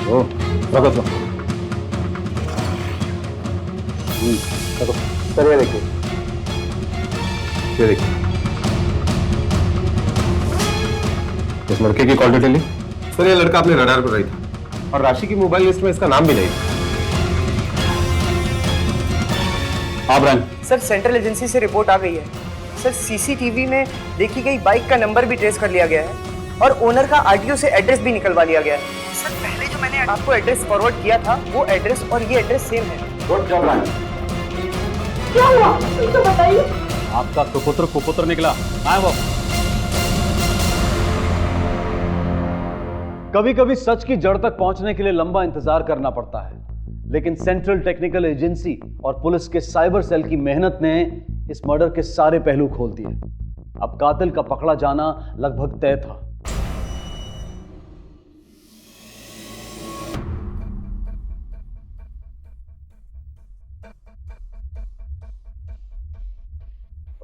[SPEAKER 7] ओ, रखो तो। रखो।
[SPEAKER 3] सर ये देखिए,
[SPEAKER 7] ये देखिए, इस लड़के की कॉल डिटेल ली।
[SPEAKER 3] सर ये लड़का अपने रडार पर रही था और राशि की मोबाइल लिस्ट में इसका नाम भी नहीं था।
[SPEAKER 7] हाँ ब्रांड।
[SPEAKER 13] सर सेंट्रल एजेंसी से रिपोर्ट आ गई है। सर सीसीटीवी में देखी गई बाइक का नंबर भी ट्रेस कर लिया गया है और ओनर का आरटीओ से एड्रेस भी निकलवा लिया गया है। सर पहले जो मैंने आपको एड्रेस फॉरवर्ड किया था वो एड्रेस और ये एड्रेस सेम है।
[SPEAKER 7] Good job brand.
[SPEAKER 1] क्या हुआ तो बताइए।
[SPEAKER 11] आपका कुपुत्र निकला। आए वो।
[SPEAKER 7] कभी कभी सच की जड़ तक पहुंचने के लिए लंबा इंतजार करना पड़ता है, लेकिन सेंट्रल टेक्निकल एजेंसी और पुलिस के साइबर सेल की मेहनत ने इस मर्डर के सारे पहलू खोल दिए। अब कातिल का पकड़ा जाना लगभग तय था।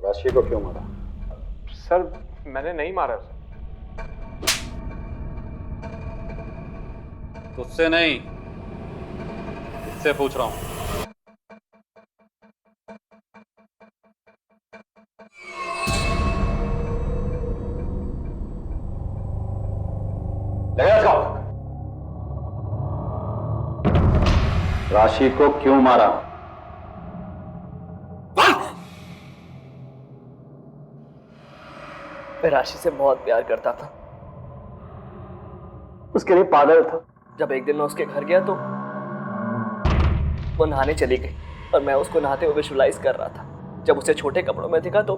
[SPEAKER 7] राशि को क्यों मारा?
[SPEAKER 12] सर मैंने नहीं मारा सर।
[SPEAKER 11] तुझसे नहीं, इससे पूछ रहा हूं। राशि को क्यों मारा?
[SPEAKER 12] मैं राशि से बहुत प्यार करता था,
[SPEAKER 3] उसके लिए पागल था।
[SPEAKER 12] जब एक दिन मैं उसके घर गया तो वो नहाने चली गई और मैं उसको नहाते हुए विजुअलाइज कर रहा था। जब उसे छोटे कपड़ों में दिखा तो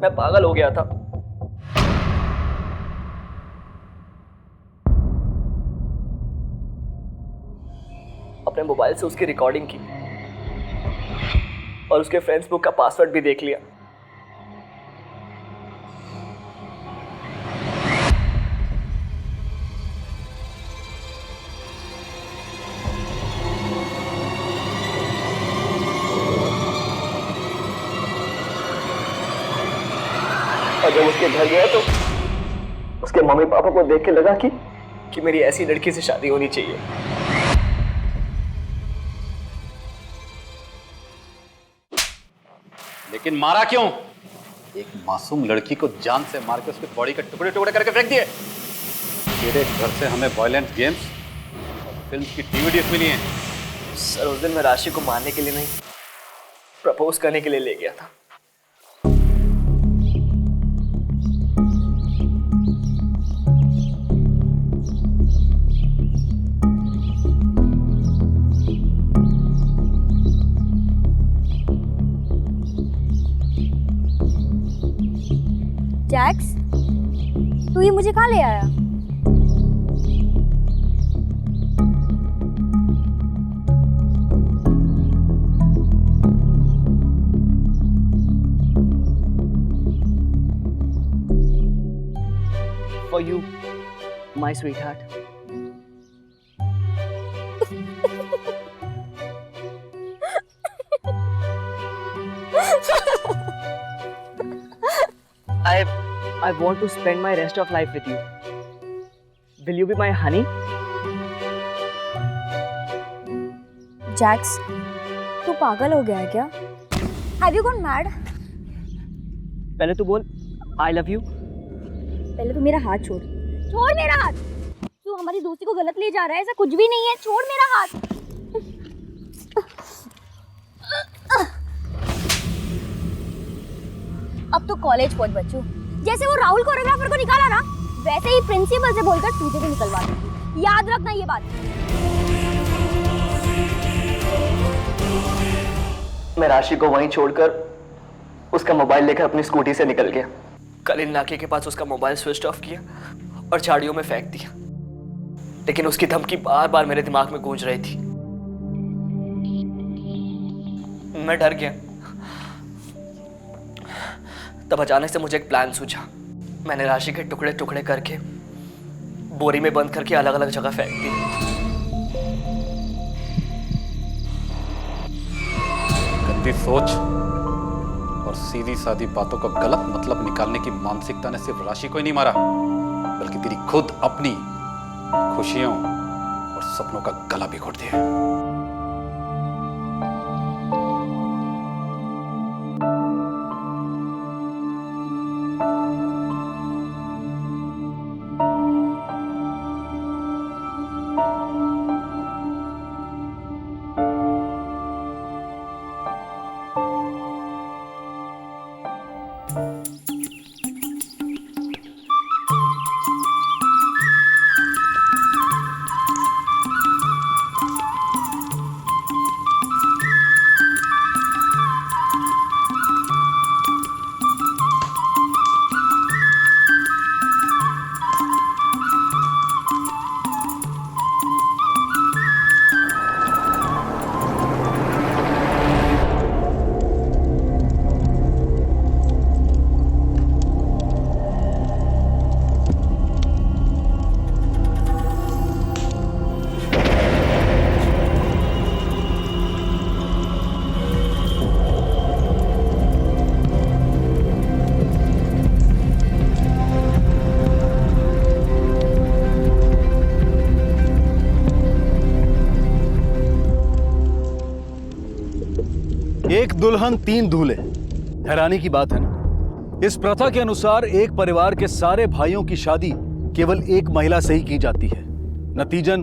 [SPEAKER 12] मैं पागल हो गया था। अपने मोबाइल से उसकी रिकॉर्डिंग की और उसके फ्रेंड्स बुक का पासवर्ड भी देख लिया। और जब उसके घर गया तो उसके मम्मी पापा को देख के लगा कि मेरी ऐसी लड़की से शादी होनी चाहिए।
[SPEAKER 11] लेकिन मारा क्यों? एक मासूम लड़की को जान से मार के उसकी बॉडी के टुकड़े टुकड़े करके फेंक दिए। तेरे घर से हमें वायलेंट गेम्स और फिल्म की डीवीडीज मिली हैं।
[SPEAKER 12] सर उस दिन मैं राशि को मारने के लिए नहीं, प्रपोज करने के लिए ले गया था।
[SPEAKER 2] जैक्स, तू ये मुझे कहाँ ले आया?
[SPEAKER 12] For you, my sweetheart. I want to spend my rest of life with you. Will you be my honey?
[SPEAKER 2] Jax, तू पागल हो गया है क्या? Have you gone mad?
[SPEAKER 12] पहले तू बोल I love you.
[SPEAKER 2] पहले तू मेरा हाथ छोड़। छोड़ मेरा हाथ। तू हमारी दोस्ती को गलत ले जा रहा है, ऐसा कुछ भी नहीं है। छोड़ मेरा हाथ। अब तो कॉलेज पहुंच बच्चू। जैसे वो राहुल कोरियोग्राफर को निकाला ना, वैसे ही प्रिंसिपल से बोलकर तुझे भी निकलवा दूंगी। याद रखना ये बात।
[SPEAKER 12] मैं राशि को वहीं छोड़कर उसका मोबाइल लेकर अपनी स्कूटी से निकल गया। कल इन नाके के पास उसका मोबाइल स्विच ऑफ किया और झाड़ियों में फेंक दिया। लेकिन उसकी धमकी बार बार मेरे दिमाग में गूंज रही थी। मैं डर गया। तब अचानक से मुझे एक प्लान सूझा। मैंने राशि के टुकड़े टुकड़े करके बोरी में बंद करके अलग अलग जगह फेंक दी।
[SPEAKER 11] गंदी सोच और सीधी सादी बातों का गलत मतलब निकालने की मानसिकता ने सिर्फ राशि को ही नहीं मारा, बल्कि तेरी खुद अपनी खुशियों और सपनों का गला भी घोट दिया।
[SPEAKER 7] एक दुल्हन तीन दूल्हे, हैरानी की बात है ना। इस प्रथा के अनुसार एक परिवार के सारे भाइयों की शादी केवल एक महिला से ही की जाती है। नतीजन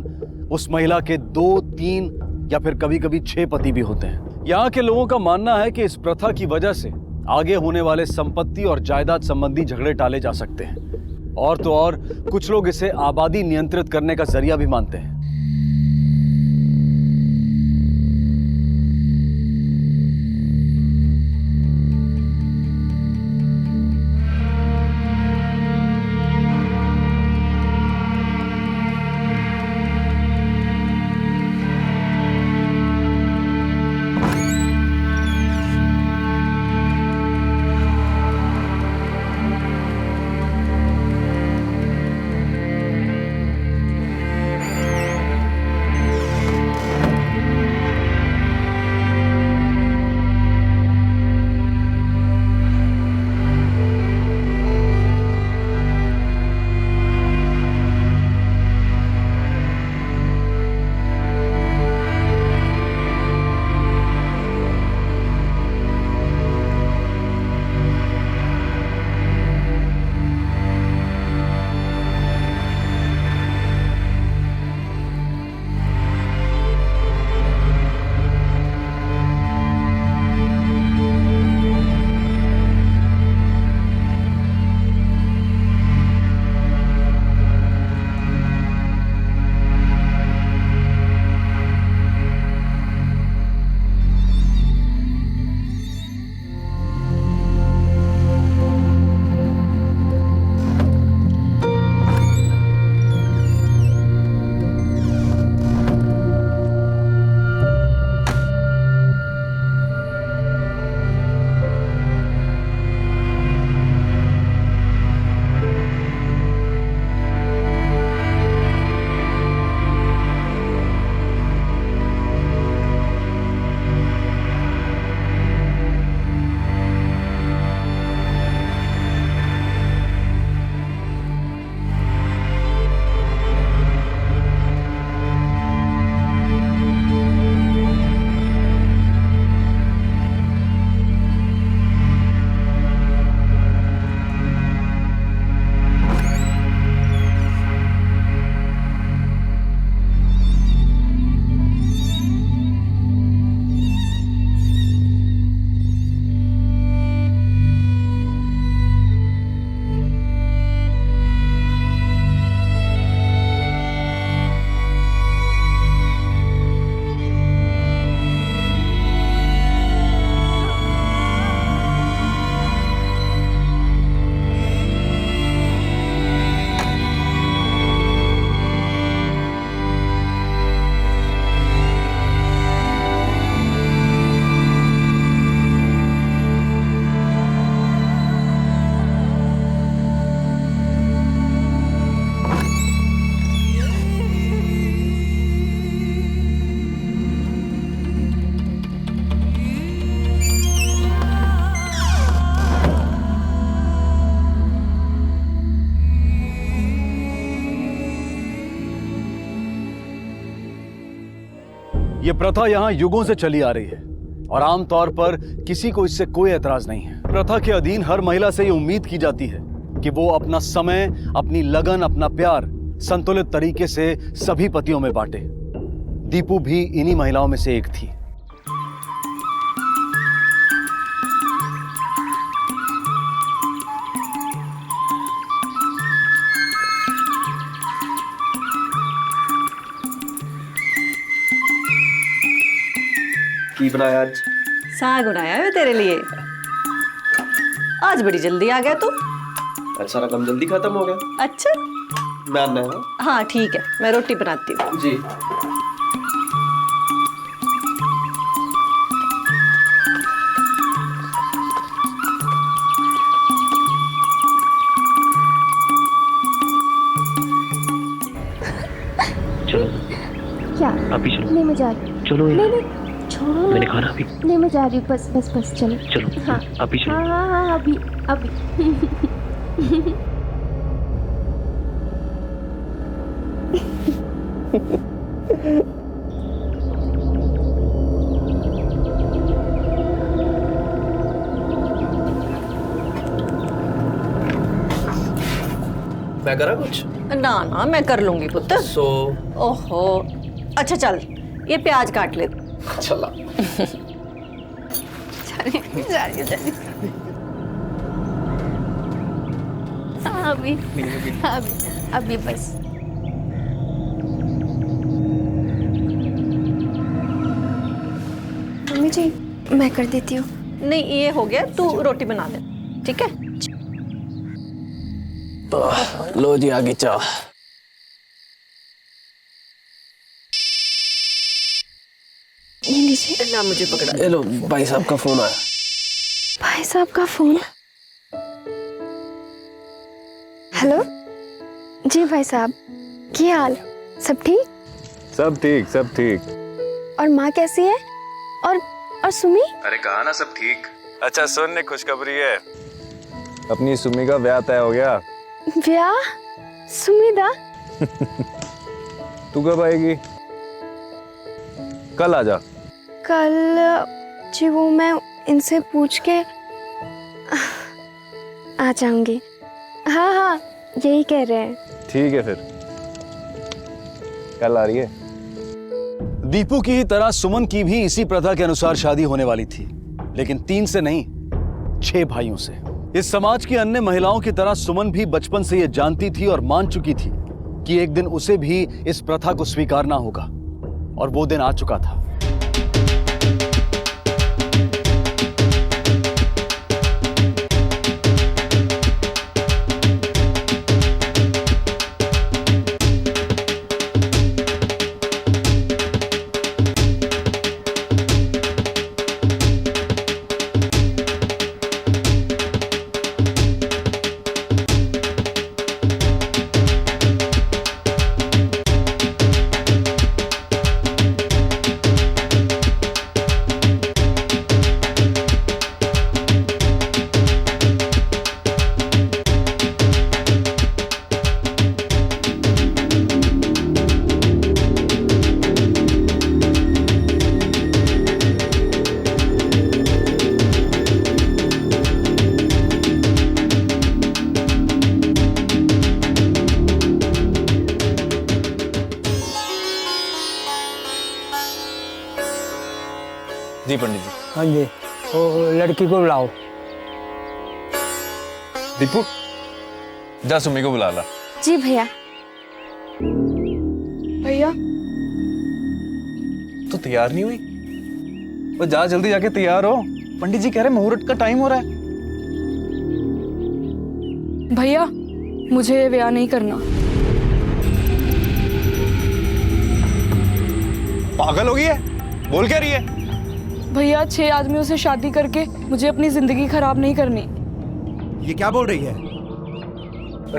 [SPEAKER 7] उस महिला के 2, 3 या फिर कभी कभी 6 पति भी होते हैं। यहाँ के लोगों का मानना है कि इस प्रथा की वजह से आगे होने वाले संपत्ति और जायदाद संबंधी झगड़े टाले जा सकते हैं। और तो और कुछ लोग इसे आबादी नियंत्रित करने का जरिया भी मानते हैं। ये प्रथा यहाँ युगों से चली आ रही है और आमतौर पर किसी को इससे कोई एतराज नहीं है। प्रथा के अधीन हर महिला से ये उम्मीद की जाती है कि वो अपना समय, अपनी लगन, अपना प्यार संतुलित तरीके से सभी पतियों में बांटे। दीपू भी इन्हीं महिलाओं में से एक थी।
[SPEAKER 12] की बनाया आज?
[SPEAKER 1] साग बनाया है तेरे लिए। आज बड़ी जल्दी आ गया तू।
[SPEAKER 12] आज सारा काम जल्दी खत्म हो गया।
[SPEAKER 1] अच्छा
[SPEAKER 12] मैं आना है।
[SPEAKER 1] हाँ ठीक है, मैं रोटी बनाती हूँ।
[SPEAKER 12] जी।
[SPEAKER 10] चलो
[SPEAKER 15] क्या?
[SPEAKER 10] अभी चलो।
[SPEAKER 15] नहीं मैं जा रही।
[SPEAKER 10] चलो
[SPEAKER 15] नहीं नहीं छोड़ो।
[SPEAKER 10] मैंने खाना अभी।
[SPEAKER 15] नहीं मैं जा रही हूँ, बस बस बस चलो।
[SPEAKER 10] चलो
[SPEAKER 15] हाँ
[SPEAKER 10] अभी चलो।
[SPEAKER 15] हाँ हाँ हाँ अभी अभी।
[SPEAKER 12] मैं करा कुछ?
[SPEAKER 1] ना ना मैं कर लूंगी पुत्र। ओहो अच्छा चल ये प्याज काट ले।
[SPEAKER 12] चला।
[SPEAKER 15] अभी अभी बस। मम्मी जी मैं कर देती हूँ।
[SPEAKER 1] नहीं ये हो गया, तू रोटी बना दे ठीक है।
[SPEAKER 12] लो जी आगे चाह।
[SPEAKER 15] ये लीजिए।
[SPEAKER 1] ना मुझे पकड़ा।
[SPEAKER 12] ये लो भाई साहब का फोन आया।
[SPEAKER 15] भाई साहब का फोन। हेलो जी भाई साहब, क्या हाल? सब ठीक?
[SPEAKER 3] सब ठीक सब ठीक।
[SPEAKER 15] और माँ कैसी है? और सुमी?
[SPEAKER 16] अरे कहा ना सब ठीक। अच्छा सुन, ने खुशखबरी है, अपनी सुमी का ब्याह तय हो गया।
[SPEAKER 15] ब्याह? सुमी दा?
[SPEAKER 16] तू कब आएगी? कल आ जा।
[SPEAKER 15] कल जी वो मैं इनसे पूछ के आ जाऊंगी। हाँ हाँ यही कह रहे हैं।
[SPEAKER 16] ठीक है फिर कल आ रही है।
[SPEAKER 7] दीपू की ही तरह सुमन की भी इसी प्रथा के अनुसार शादी होने वाली थी, लेकिन 3 से नहीं 6 भाइयों से। इस समाज की अन्य महिलाओं की तरह सुमन भी बचपन से यह जानती थी और मान चुकी थी कि एक दिन उसे भी इस प्रथा को स्वीकारना होगा, और वो दिन आ चुका था।
[SPEAKER 16] जी पंडित जी।
[SPEAKER 17] हाँ जी, तो लड़की को बुलाओ।
[SPEAKER 16] दीपू जा सुमी को बुला ला।
[SPEAKER 15] जी भैया।
[SPEAKER 16] भैया तो तैयार नहीं हुई? वो जा जल्दी जाके तैयार हो, पंडित जी कह रहे मुहूर्त का टाइम हो रहा है।
[SPEAKER 18] भैया मुझे ब्याह नहीं करना।
[SPEAKER 16] पागल हो गई है, बोल क्या रही है?
[SPEAKER 18] भैया 6 आदमियों से शादी करके मुझे अपनी जिंदगी खराब नहीं करनी।
[SPEAKER 19] ये क्या बोल रही है?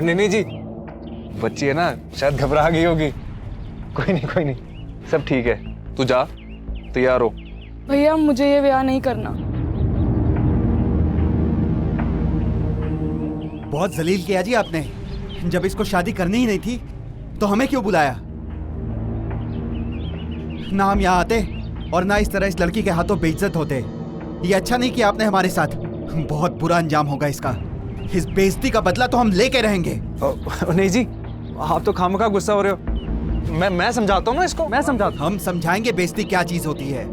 [SPEAKER 16] नहीं जी, बच्ची है ना, शायद घबरा गई होगी। कोई नहीं सब ठीक है, तू जा तैयार हो।
[SPEAKER 18] भैया मुझे ये ब्याह नहीं करना।
[SPEAKER 19] बहुत जलील किया जी आपने। जब इसको शादी करनी ही नहीं थी तो हमें क्यों बुलाया? ना हम यहाँ आते और ना इस तरह इस लड़की के हाथों बेइज्जत होते। ये अच्छा नहीं किया आपने हमारे साथ। बहुत बुरा अंजाम होगा इसका। इस बेइज्जती का बदला तो हम लेके रहेंगे।
[SPEAKER 16] नहीं जी, आप तो खामखा गुस्सा हो रहे हो। मैं समझाता हूँ ना इसको, मैं समझाता।
[SPEAKER 19] हम समझाएंगे बेइज्जती क्या चीज होती है।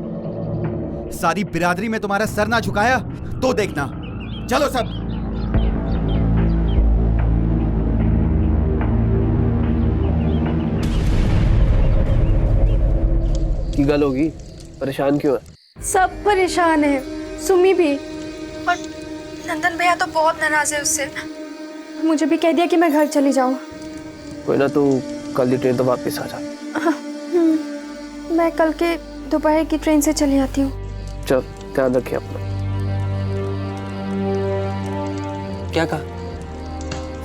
[SPEAKER 19] सारी बिरादरी में तुम्हारा सर ना झुकाया तो देखना। चलो सब।
[SPEAKER 12] की गल होगी, परेशान क्यों है?
[SPEAKER 15] सब परेशान है, सुमी भी। और नंदन भैया तो बहुत नाराज है उससे। मुझे भी कह दिया कि मैं घर चली जाऊं।
[SPEAKER 12] कोई ना, तू कल की ट्रेन तो वापस आ जा।
[SPEAKER 15] मैं कल के दोपहर की ट्रेन से चली आती हूँ।
[SPEAKER 12] चल, ध्यान रखिए अपना।
[SPEAKER 14] क्या कहा?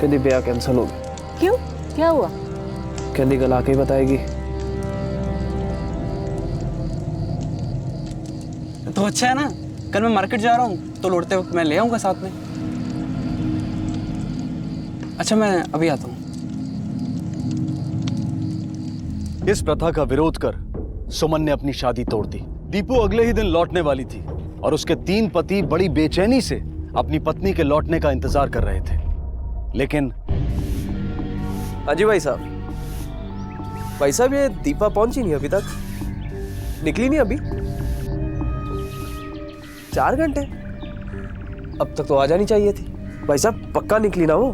[SPEAKER 12] कहती ब्याह कैंसिल हो गया।
[SPEAKER 6] क्यों, क्या हुआ?
[SPEAKER 12] कहती कल आके ही बताएगी।
[SPEAKER 14] तो अच्छा है ना, कल मैं मार्केट जा रहा हूँ तो लौटते वक्त मैं ले आऊंगा साथ में। अच्छा, मैं अभी आता हूँ।
[SPEAKER 7] इस प्रथा का विरोध कर सुमन ने अपनी शादी तोड़ दी। दीपू अगले ही दिन लौटने वाली थी और उसके 3 पति बड़ी बेचैनी से अपनी पत्नी के लौटने का इंतजार कर रहे थे। लेकिन
[SPEAKER 12] अजी भाई साहब, ये दीपा पहुंची नहीं अभी तक, निकली नहीं अभी। 4 घंटे, अब तक तो आ जानी चाहिए थी। भाई साहब पक्का निकली ना वो?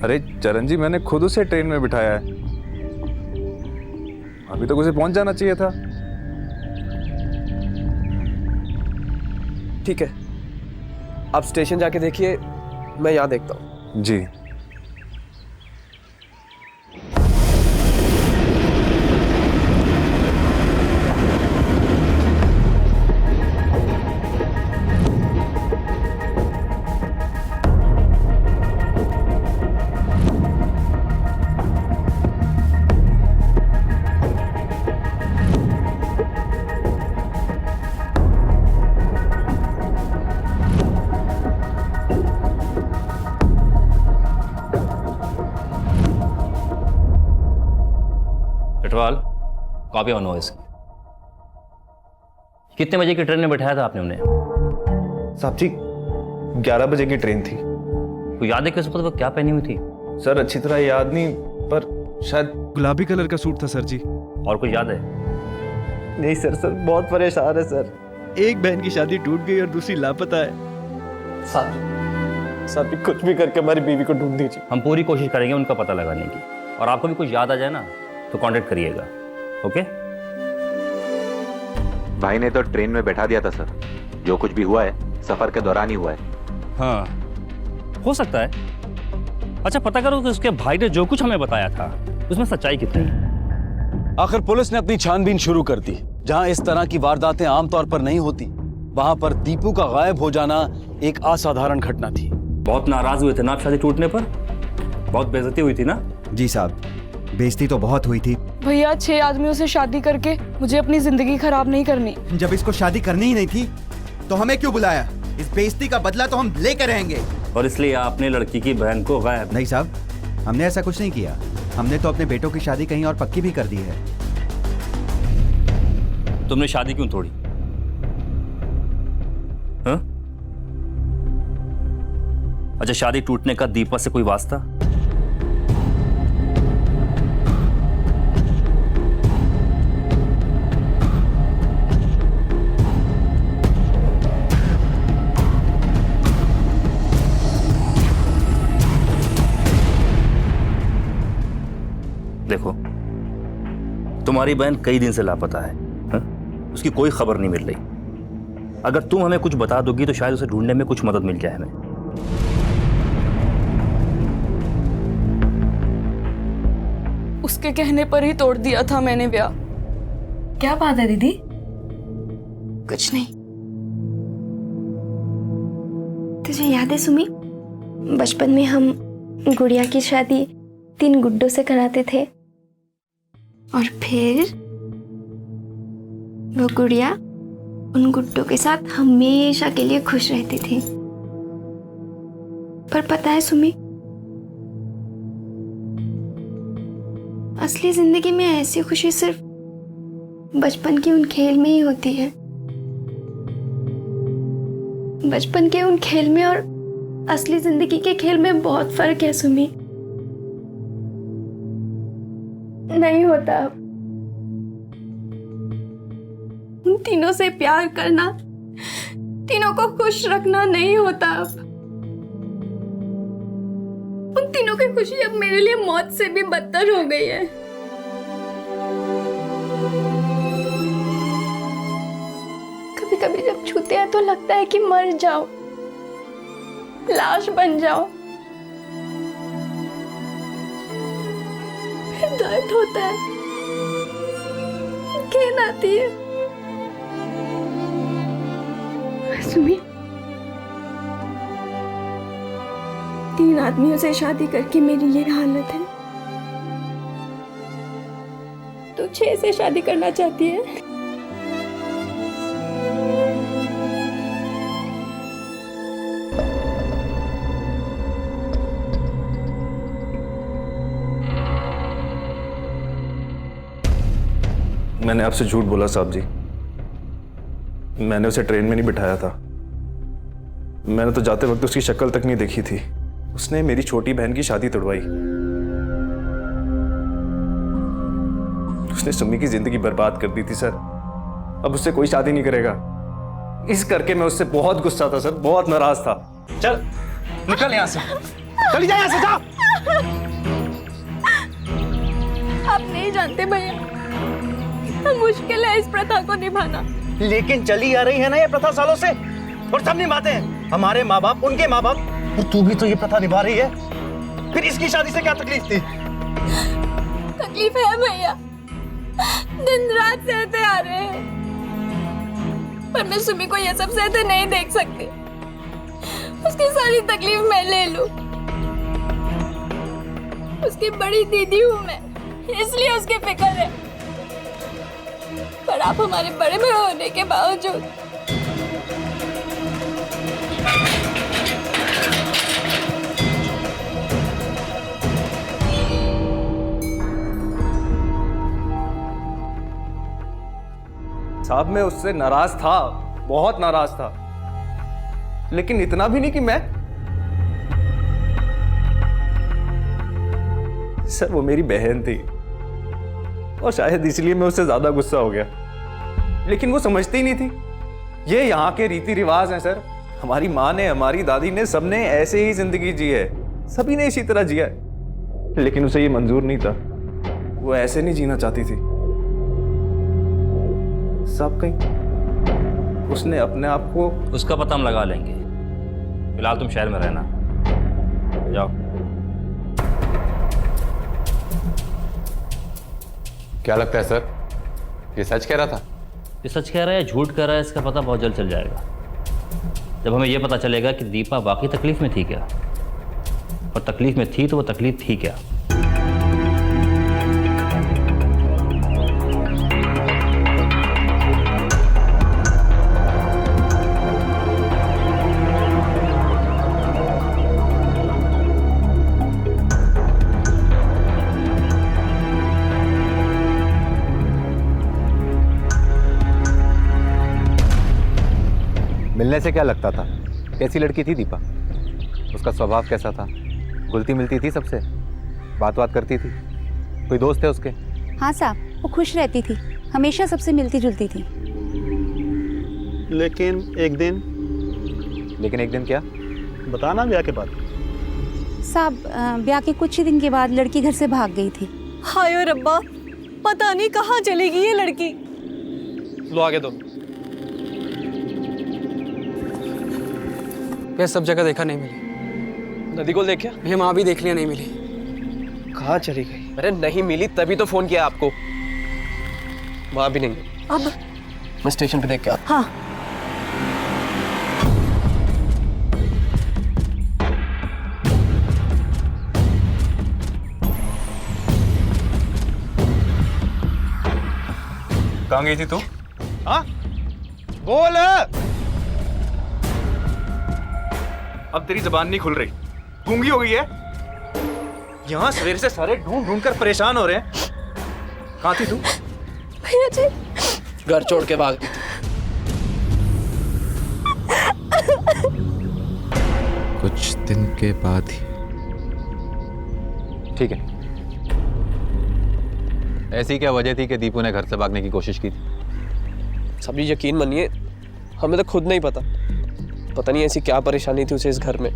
[SPEAKER 16] अरे चरण जी, मैंने खुद उसे ट्रेन में बिठाया है, अभी तक उसे पहुंच जाना चाहिए था।
[SPEAKER 12] ठीक है, आप स्टेशन जाके देखिए, मैं यहाँ देखता हूँ।
[SPEAKER 16] जी।
[SPEAKER 20] पेट्रोल कॉपी ऑन हो इसकी। कितने बजे की ट्रेन में बैठाया था आपने उन्हें?
[SPEAKER 16] साहब जी 11 बजे की ट्रेन थी।
[SPEAKER 20] तो याद है कि उस वक्त वो क्या पहनी हुई थी?
[SPEAKER 16] सर अच्छी तरह याद नहीं, पर शायद गुलाबी कलर का सूट था सर जी।
[SPEAKER 20] और कुछ याद है?
[SPEAKER 12] नहीं सर बहुत परेशान है सर।
[SPEAKER 19] एक बहन की शादी टूट गई और दूसरी लापता है।
[SPEAKER 12] साहब कुछ भी करके हमारी बीवी को ढूंढ दीजिए।
[SPEAKER 20] हम पूरी कोशिश करेंगे उनका पता लगाने की, और आपको भी कुछ याद आ जाए ना तो कांटेक्ट करिएगा। ओके?
[SPEAKER 21] भाई ने तो ट्रेन में बैठा दिया था सर। जो कुछ भी हुआ है सफर के दौरान ही हुआ है।
[SPEAKER 20] हाँ, हो सकता है। अच्छा, पता करो कि उसके भाई ने जो कुछ हमें बताया था उसमें सच्चाई कितनी है।
[SPEAKER 7] आखिर पुलिस ने अपनी छानबीन शुरू कर दी। जहां इस तरह की वारदातें आमतौर पर नहीं होती, वहां पर दीपू का गायब हो जाना एक असाधारण घटना थी।
[SPEAKER 20] बहुत नाराज हुए थे ना आप शादी टूटने पर? बहुत बेइज्जती हुई थी ना?
[SPEAKER 19] जी साहब, बेइज्जती तो बहुत हुई थी।
[SPEAKER 18] भैया 6 आदमियों से शादी करके मुझे अपनी जिंदगी खराब नहीं करनी।
[SPEAKER 19] जब इसको शादी करनी ही नहीं थी तो हमें क्यों बुलाया? इस बेइज्जती का बदला तो हम लेकर रहेंगे।
[SPEAKER 20] और इसलिए आपने लड़की की बहन को गायब?
[SPEAKER 19] नहीं साहब, हमने ऐसा कुछ नहीं किया। हमने तो अपने बेटों की शादी कहीं और पक्की भी कर दी है।
[SPEAKER 20] तुमने शादी क्यों तोड़ी? हाँ? अच्छा, शादी टूटने का दीपा से कोई वास्ता? देखो, तुम्हारी बहन कई दिन से लापता है, हा? उसकी कोई खबर नहीं मिल रही। अगर तुम हमें कुछ बता दोगी तो शायद उसे ढूंढने में कुछ मदद मिल जाए हमें।
[SPEAKER 18] उसके कहने पर ही तोड़ दिया था मैंने ब्याह।
[SPEAKER 15] क्या बात है दीदी? कुछ नहीं। तुझे याद है सुमी, बचपन में हम गुड़िया की शादी 3 गुड्डों से कराते थे और फिर वो गुड़िया उन गुड्डों के साथ हमेशा के लिए खुश रहती थी। पर पता है सुमी, असली जिंदगी में ऐसी खुशी सिर्फ बचपन की उन खेल में ही होती है। बचपन के उन खेल में और असली जिंदगी के खेल में बहुत फर्क है सुमी। नहीं होता अब। उन तीनों से प्यार करना, तीनों को खुश रखना नहीं होता अब। उन तीनों की खुशी अब मेरे लिए मौत से भी बदतर हो गई है। कभी कभी जब छूते हैं तो लगता है कि मर जाओ, लाश बन जाओ। फिर दर्द होता है, घिन आती है। सुमी, 3 आदमियों से शादी करके मेरी ये हालत है। तू 6 से शादी करना चाहती है?
[SPEAKER 16] मैंने आपसे झूठ बोला साहब जी। मैंने उसे ट्रेन में नहीं बिठाया था। मैंने तो जाते वक्त उसकी शक्ल तक नहीं देखी थी। उसने मेरी छोटी बहन की शादी तोड़वाई। उसने सुमी की जिंदगी बर्बाद कर दी थी सर। अब उससे कोई शादी नहीं करेगा। इस करके मैं उससे बहुत गुस्सा था सर, बहुत नाराज था। चल निकल यहां से, चली जा यहां से, जा।
[SPEAKER 15] आप नहीं जानते भैया, मुश्किल है इस प्रथा को निभाना।
[SPEAKER 5] लेकिन चली आ रही है ना ये प्रथा सालों से, और सब निभाते हैं। हमारे माँ बाप, उनके माँ बाप, और तू भी तो ये प्रथा निभा रही है। फिर इसकी शादी से क्या तकलीफ थी?
[SPEAKER 15] तकलीफ है भैया, दिन रात सहते आ रहे हैं, पर मैं सुमी को ये सब सहते नहीं देख सकती। उसकी सारी तकलीफ मैं ले लूं। उसकी बड़ी दीदी हूं मैं, इसलिए उसकी फिक्र है। पर आप हमारे बड़े भाई होने के बावजूद
[SPEAKER 16] साहब मैं उससे नाराज था, बहुत नाराज था, लेकिन इतना भी नहीं कि मैं। सर वो मेरी बहन थी और शायद इसलिए मैं उससे ज्यादा गुस्सा हो गया, लेकिन वो समझती ही नहीं थी। ये यहाँ के रीति रिवाज हैं सर। हमारी माँ ने, हमारी दादी ने, सबने ऐसे ही जिंदगी जी है, सभी ने इसी तरह जिया है, लेकिन उसे ये मंजूर नहीं था। वो ऐसे नहीं जीना चाहती थी। सब कहीं उसने अपने आप को।
[SPEAKER 20] उसका पता हम लगा लेंगे, फिलहाल तुम शहर में रहना, जाओ।
[SPEAKER 21] क्या लगता है सर, ये सच कह रहा था?
[SPEAKER 20] ये सच कह रहा है, झूठ कह रहा है, इसका पता बहुत जल्द चल जाएगा। जब हमें यह पता चलेगा कि दीपा वाकई तकलीफ में थी क्या, और तकलीफ में थी तो वो तकलीफ थी क्या।
[SPEAKER 21] मिलने से क्या लगता था? कैसी लड़की थी दीपा? उसका स्वभाव कैसा था? घुलती मिलती थी सबसे? बात करती थी? कोई दोस्त है उसके?
[SPEAKER 8] हाँ साहब, वो खुश रहती थी, हमेशा सबसे मिलती जुलती थी।
[SPEAKER 21] लेकिन एक दिन क्या?
[SPEAKER 8] बताना ब्याह के बाद। साहब ब्याह के कुछ ही दिन के बाद लड़की घर से भाग गई थी।
[SPEAKER 1] हाय रब्बा, पता नहीं कहाँ चली गई ये लड़की।
[SPEAKER 13] लो आगे दो। मैं सब जगह देखा, नहीं मिली।
[SPEAKER 14] नदी को देखा?
[SPEAKER 13] भैया वहाँ भी देख लिया, नहीं मिली। कहाँ चली गई? अरे नहीं मिली तभी तो फोन किया आपको। वहाँ भी नहीं।
[SPEAKER 1] अब
[SPEAKER 13] मैं स्टेशन पे देख के आता।
[SPEAKER 1] हाँ।
[SPEAKER 16] कहाँ गई थी तू? हाँ बोल। अब तेरी जबान नहीं खुल रही, गूंगी हो गई है। यहाँ सवेरे से सारे ढूंढ ढूंढ कर परेशान हो रहे हैं। कहाँ थी तू?
[SPEAKER 15] भैया जी
[SPEAKER 13] घर छोड़ के भाग गई थी।
[SPEAKER 21] कुछ दिन के बाद ही। ठीक है, ऐसी क्या वजह थी कि दीपू ने घर से भागने की कोशिश की थी?
[SPEAKER 12] सभी यकीन मानिए, हमें तो खुद नहीं पता नहीं ऐसी क्या परेशानी थी उसे इस घर में।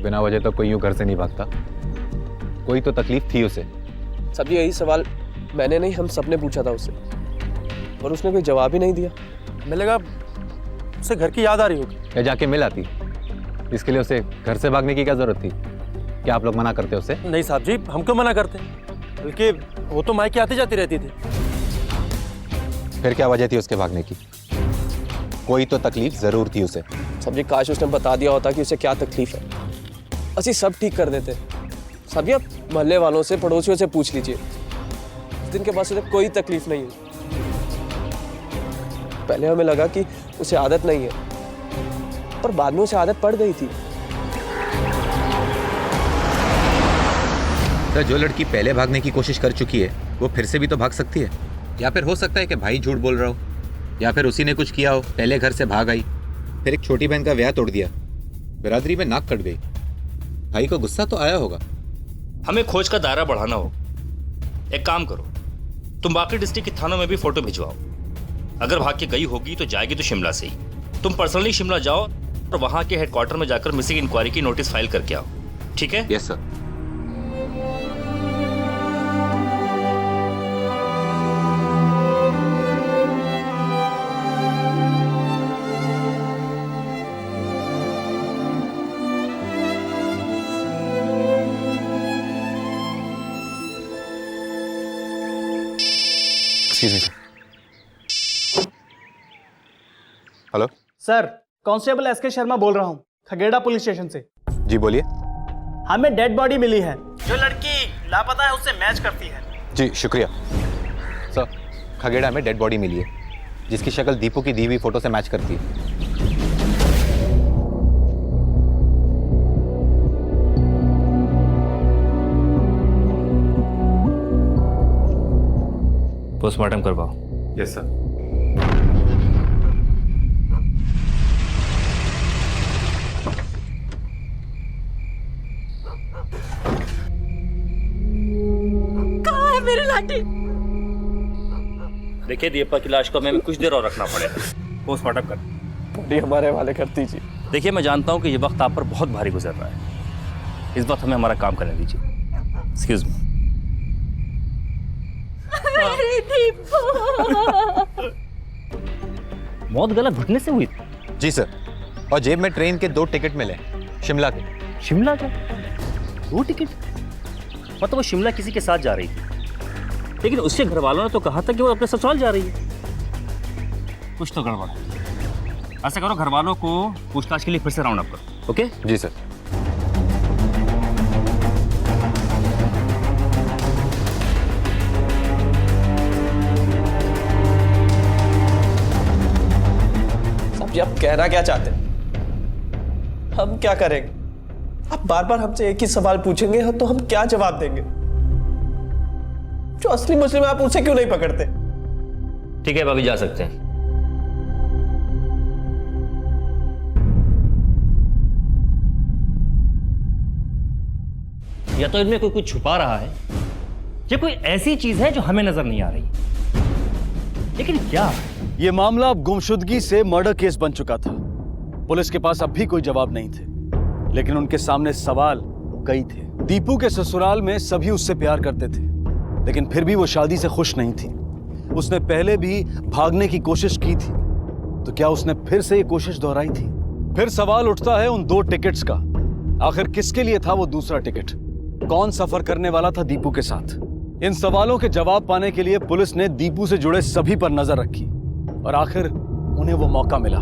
[SPEAKER 21] बिना वजह तो कोई यूं घर से नहीं भागता, कोई तो तकलीफ थी उसे।
[SPEAKER 12] सभी यही सवाल मैंने नहीं, हम सबने पूछा था उससे, और उसने कोई जवाब ही नहीं दिया।
[SPEAKER 5] हमें लगा उसे घर की याद आ रही होगी।
[SPEAKER 21] या जाके मिल आती, इसके लिए उसे घर से भागने की क्या जरूरत थी? क्या आप लोग मना करते उसे?
[SPEAKER 5] नहीं साहब जी, हम क्यों मना करते, बल्कि वो तो मायके आती जाती रहती थी।
[SPEAKER 21] फिर क्या वजह थी उसके भागने की? कोई तो तकलीफ जरूर थी उसे।
[SPEAKER 12] सब्जी काश उसने बता दिया होता कि उसे क्या तकलीफ है, ਅਸੀਂ सब ठीक कर देते। सभी आप मोहल्ले वालों से, पड़ोसियों से पूछ लीजिए, उस दिन के बाद उसे कोई तकलीफ नहीं हुई। पहले हमें लगा कि उसे आदत नहीं है, पर बाद में उसे आदत पड़ गई थी।
[SPEAKER 21] तो जो लड़की पहले भागने की कोशिश कर चुकी है वो फिर से भी तो भाग सकती है। या फिर हो सकता है कि भाई झूठ बोल रहा हो, या फिर उसी ने कुछ किया हो, पहले घर से भाग आई, फिर एक छोटी बहन का ब्याह तोड़ दिया, बिरादरी में नाक कट गई। भाई को गुस्सा तो आया होगा।
[SPEAKER 20] हमें खोज का दायरा बढ़ाना हो। एक काम करो, तुम बाकी डिस्ट्रिक्ट के थानों में भी फोटो भिजवाओ। अगर भाग के गई होगी तो जाएगी तो शिमला से ही। तुम पर्सनली शिमला जाओ और वहां के हेडक्वार्टर में जाकर मिसिंग इंक्वायरी की नोटिस फाइल करके आओ। ठीक है?
[SPEAKER 21] Yes sir. Hello
[SPEAKER 14] sir, constable SK Sharma बोल रहा हूँ, खगेड़ा पुलिस स्टेशन से।
[SPEAKER 21] जी बोलिए।
[SPEAKER 14] हमें डेड बॉडी मिली है, जो लड़की लापता है उससे मैच करती है।
[SPEAKER 21] जी शुक्रिया सर। खगेड़ा में डेड बॉडी मिली है जिसकी शक्ल दीपू की दी हुई फोटो से मैच करती है।
[SPEAKER 20] पोस्टमार्टम करवाओ।
[SPEAKER 21] Yes sir.
[SPEAKER 15] कहाँ है मेरी लाठी?
[SPEAKER 20] देखिए दीपक की लाश को हमें कुछ देर और रखना पड़ेगा। पोस्टमार्टम कर
[SPEAKER 12] बॉडी हमारे हवाले कर दीजिए।
[SPEAKER 20] देखिए मैं जानता हूँ कि ये वक्त आप पर बहुत भारी गुजर रहा है, इस वक्त हमें हमारा काम करने दीजिए। Excuse me.
[SPEAKER 15] मेरी दीपू।
[SPEAKER 20] मौत गला घुटने से हुई थी?
[SPEAKER 21] जी सर, और जेब में ट्रेन के 2 टिकट मिले, शिमला के।
[SPEAKER 20] शिमला का 2 टिकट? मतलब वो शिमला किसी के साथ जा रही थी, लेकिन उसके घर वालों ने तो कहा था कि वो अपने ससुराल जा रही है। कुछ तो गड़बड़ है। ऐसा करो, घर वालों को पूछताछ के लिए फिर से राउंड अप करो। ओके?
[SPEAKER 21] जी सर।
[SPEAKER 12] आप कहना क्या चाहते हैं? हम क्या करेंगे? आप बार बार हमसे एक ही सवाल पूछेंगे तो हम क्या जवाब देंगे? जो असली मुस्लिम है आप उसे क्यों नहीं पकड़ते?
[SPEAKER 20] ठीक है, अभी जा सकते हैं। या तो इनमें कोई कुछ छुपा रहा है, या कोई ऐसी चीज है जो हमें नजर नहीं आ रही, लेकिन क्या?
[SPEAKER 7] ये मामला अब गुमशुदगी से मर्डर केस बन चुका था। पुलिस के पास अब भी कोई जवाब नहीं थे, लेकिन उनके सामने सवाल कई थे। दीपू के ससुराल में सभी उससे प्यार करते थे, लेकिन फिर भी वो शादी से खुश नहीं थी। उसने पहले भी भागने की कोशिश की थी, तो क्या उसने फिर से ये कोशिश दोहराई थी? फिर सवाल उठता है उन 2 टिकट्स का। आखिर किसके लिए था वो दूसरा टिकट? कौन सफर करने वाला था दीपू के साथ? इन सवालों के जवाब पाने के लिए पुलिस ने दीपू से जुड़े सभी पर नजर रखी और आखिर उन्हें वो मौका मिला।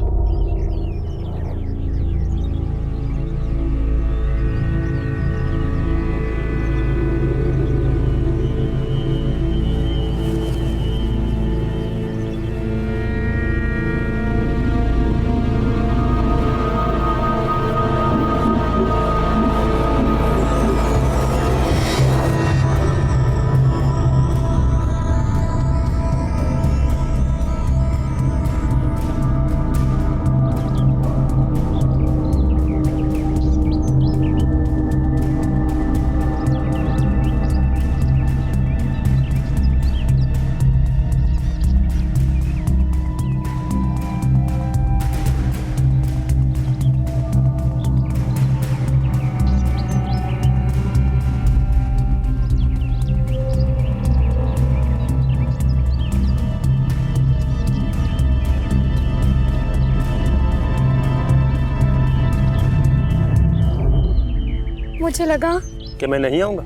[SPEAKER 18] मुझे लगा
[SPEAKER 5] कि मैं नहीं आऊंगा।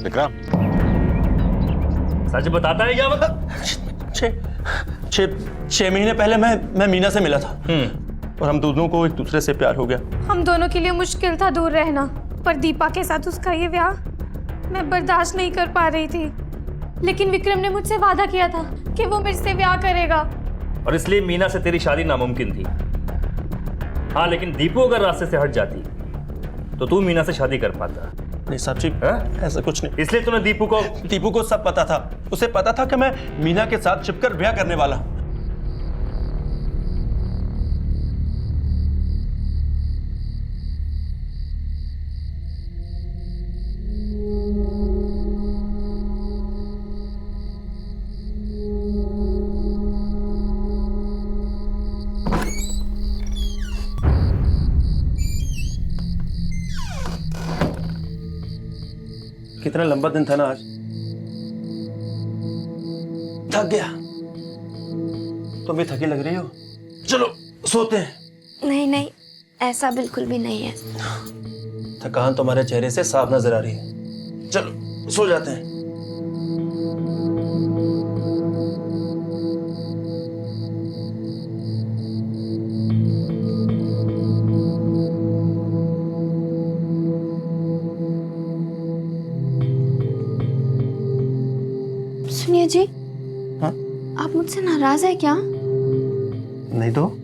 [SPEAKER 16] विक्रम,
[SPEAKER 5] सच बताता है क्या? मतलब 6 महीने पहले मैं मीना से मिला था और हम दोनों को एक दूसरे से प्यार हो गया।
[SPEAKER 18] हम दोनों के लिए मुश्किल था दूर रहना, पर दीपा के साथ उसका ये ब्याह मैं बर्दाश्त नहीं कर पा रही थी। लेकिन विक्रम ने मुझसे वादा किया था कि वो मेरे से ब्याह करेगा,
[SPEAKER 20] और इसलिए मीना से तेरी शादी नामुमकिन थी। हाँ, लेकिन दीपू अगर रास्ते से हट जाती तो तू मीना से शादी कर पाता।
[SPEAKER 5] नहीं साहब जी, ऐसा कुछ नहीं।
[SPEAKER 20] इसलिए तूने दीपू को
[SPEAKER 5] सब पता था। उसे पता था कि मैं मीना के साथ छिपकर ब्याह करने वाला हूं। कितना लंबा दिन था ना आज। थक गया। तुम भी थकी लग रही हो। चलो सोते हैं।
[SPEAKER 15] नहीं नहीं, ऐसा बिल्कुल भी नहीं है।
[SPEAKER 5] थकान तुम्हारे चेहरे से साफ नजर आ रही है। चलो सो जाते हैं।
[SPEAKER 15] सुनिए जी।
[SPEAKER 5] हाँ?
[SPEAKER 15] आप मुझसे नाराज है क्या?
[SPEAKER 5] नहीं तो,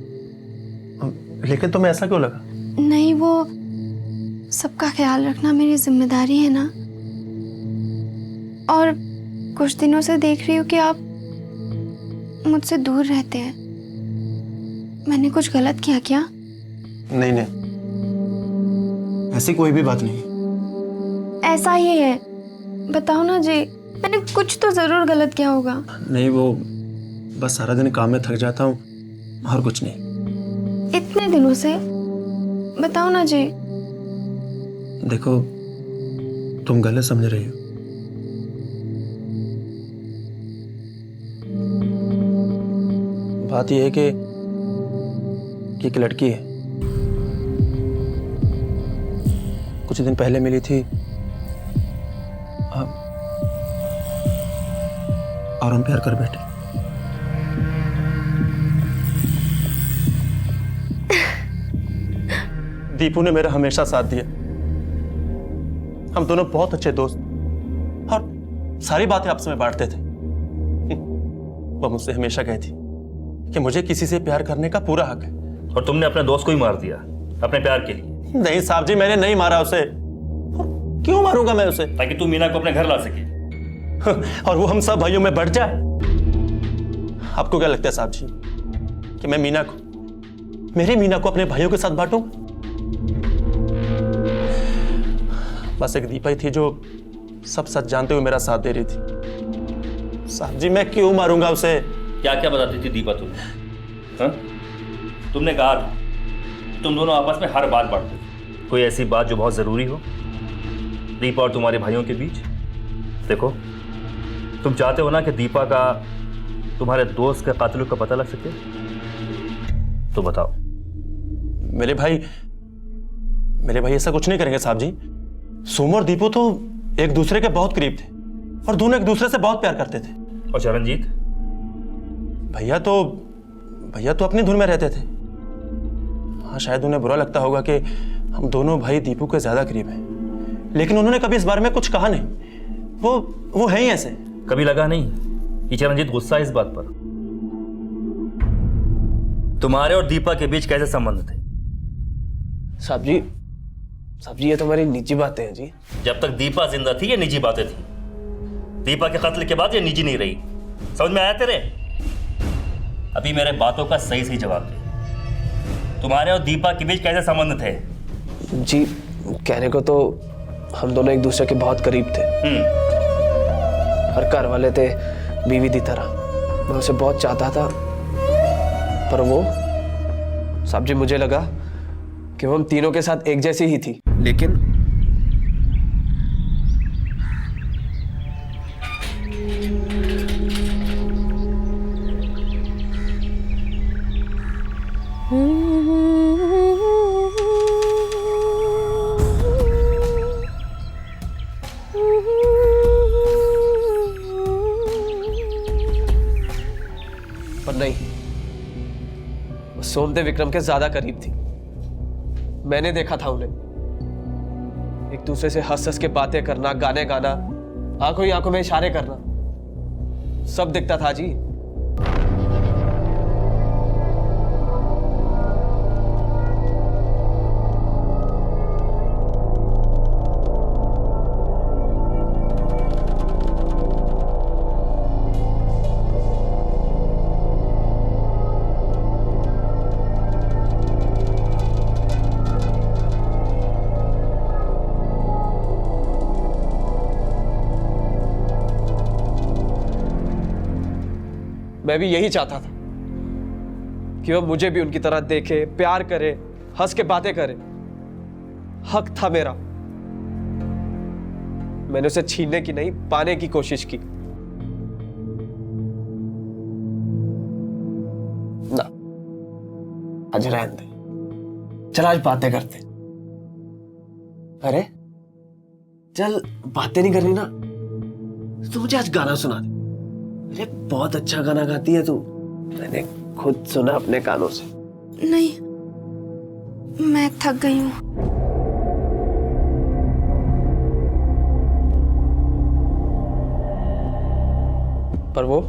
[SPEAKER 5] लेकिन तुम्हें ऐसा क्यों लगा?
[SPEAKER 15] नहीं, वो सबका ख्याल रखना मेरी जिम्मेदारी है ना। और कुछ दिनों से देख रही हूँ कि आप मुझसे दूर रहते हैं। मैंने कुछ गलत किया क्या?
[SPEAKER 5] नहीं नहीं, ऐसी कोई भी बात नहीं।
[SPEAKER 15] ऐसा ही है, बताओ ना जी। मैंने कुछ तो जरूर गलत किया होगा।
[SPEAKER 5] नहीं, वो बस सारा दिन काम में थक जाता हूँ और कुछ नहीं।
[SPEAKER 15] इतने दिनों से, बताओ ना जी।
[SPEAKER 5] देखो, तुम गलत समझ रही हो। बात यह है कि एक लड़की है, कुछ दिन पहले मिली थी और हम प्यार कर बैठे। दीपू ने मेरा हमेशा साथ दिया। हम दोनों बहुत अच्छे दोस्त और सारी बातें आपस में बांटते थे। वो मुझसे हमेशा कहती कि मुझे किसी से प्यार करने का पूरा हक है।
[SPEAKER 20] और तुमने अपने दोस्त को ही मार दिया अपने प्यार के लिए।
[SPEAKER 5] नहीं साहब जी, मैंने नहीं मारा उसे। क्यों मारूंगा मैं उसे?
[SPEAKER 20] ताकि तू मीना को अपने घर ला सके
[SPEAKER 5] और वो हम सब भाइयों में बढ़ जाए। आपको क्या लगता है साहब जी कि मैं मेरी मीना को अपने भाइयों के साथ बांटूं? बस एक दीपा ही थी जो सब सच जानते हुए मेरा साथ दे रही थी। साहब जी, मैं क्यों मारूंगा उसे?
[SPEAKER 20] क्या क्या बताती थी दीपा तुम्हें? हाँ? तुमने कहा तुम दोनों आपस में हर बात बांटते थे। कोई ऐसी बात जो बहुत जरूरी हो दीपा और तुम्हारे भाइयों के बीच? देखो, तुम चाहते हो ना कि दीपा का तुम्हारे दोस्त के कातिलों का पता लग सके, तो बताओ।
[SPEAKER 5] मेरे भाई ऐसा कुछ नहीं करेंगे साहब जी। सोमू और दीपू तो एक दूसरे के बहुत करीब थे और दोनों एक दूसरे से बहुत प्यार करते थे।
[SPEAKER 20] और चरणजीत?
[SPEAKER 5] भैया तो अपनी धुन में रहते थे। हाँ, शायद उन्हें बुरा लगता होगा कि हम दोनों भाई दीपू के ज्यादा करीब हैं, लेकिन उन्होंने कभी इस बारे में कुछ कहा नहीं। वो है ही ऐसे।
[SPEAKER 20] कभी लगा नहीं कि चरणजीत गुस्सा है इस बात पर? तुम्हारे और दीपा के बीच कैसे संबंध थे?
[SPEAKER 13] साहब जी, ये तो हमारी निजी बातें हैं जी।
[SPEAKER 20] जब तक दीपा जिंदा थी ये निजी बातें थी। दीपा के कत्ल के बाद ये निजी नहीं रही। समझ में आया तेरे? अभी मेरे बातों का सही जवाब दे। तुम्हारे और दीपा के बीच कैसे संबंध थे?
[SPEAKER 13] जी, कहने को तो हम दोनों एक दूसरे के बहुत करीब थे। हर घर वाले थे बीवी की तरह। मैं उसे बहुत चाहता था, पर वो, साहब जी, मुझे लगा कि वो हम तीनों के साथ एक जैसी ही थी। लेकिन
[SPEAKER 9] खुद विक्रम के ज्यादा करीब थी। मैंने देखा था उन्हें एक दूसरे से हंस हंस के बातें करना, गाने गाना, आंखों ही आंखों में इशारे करना, सब दिखता था जी। मैं भी यही चाहता था कि वो मुझे भी उनकी तरह देखे, प्यार करे, हंस के बातें करे। हक था मेरा। मैंने उसे छीनने की नहीं, पाने की कोशिश की। ना, आज रहने दे। चल आज बातें करते। अरे चल बातें नहीं करनी ना तो मुझे आज गाना सुना दे। अरे बहुत अच्छा गाना गाती है तू, मैंने खुद सुना अपने कानों से।
[SPEAKER 18] नहीं, मैं थक गई हूँ।
[SPEAKER 9] पर वो,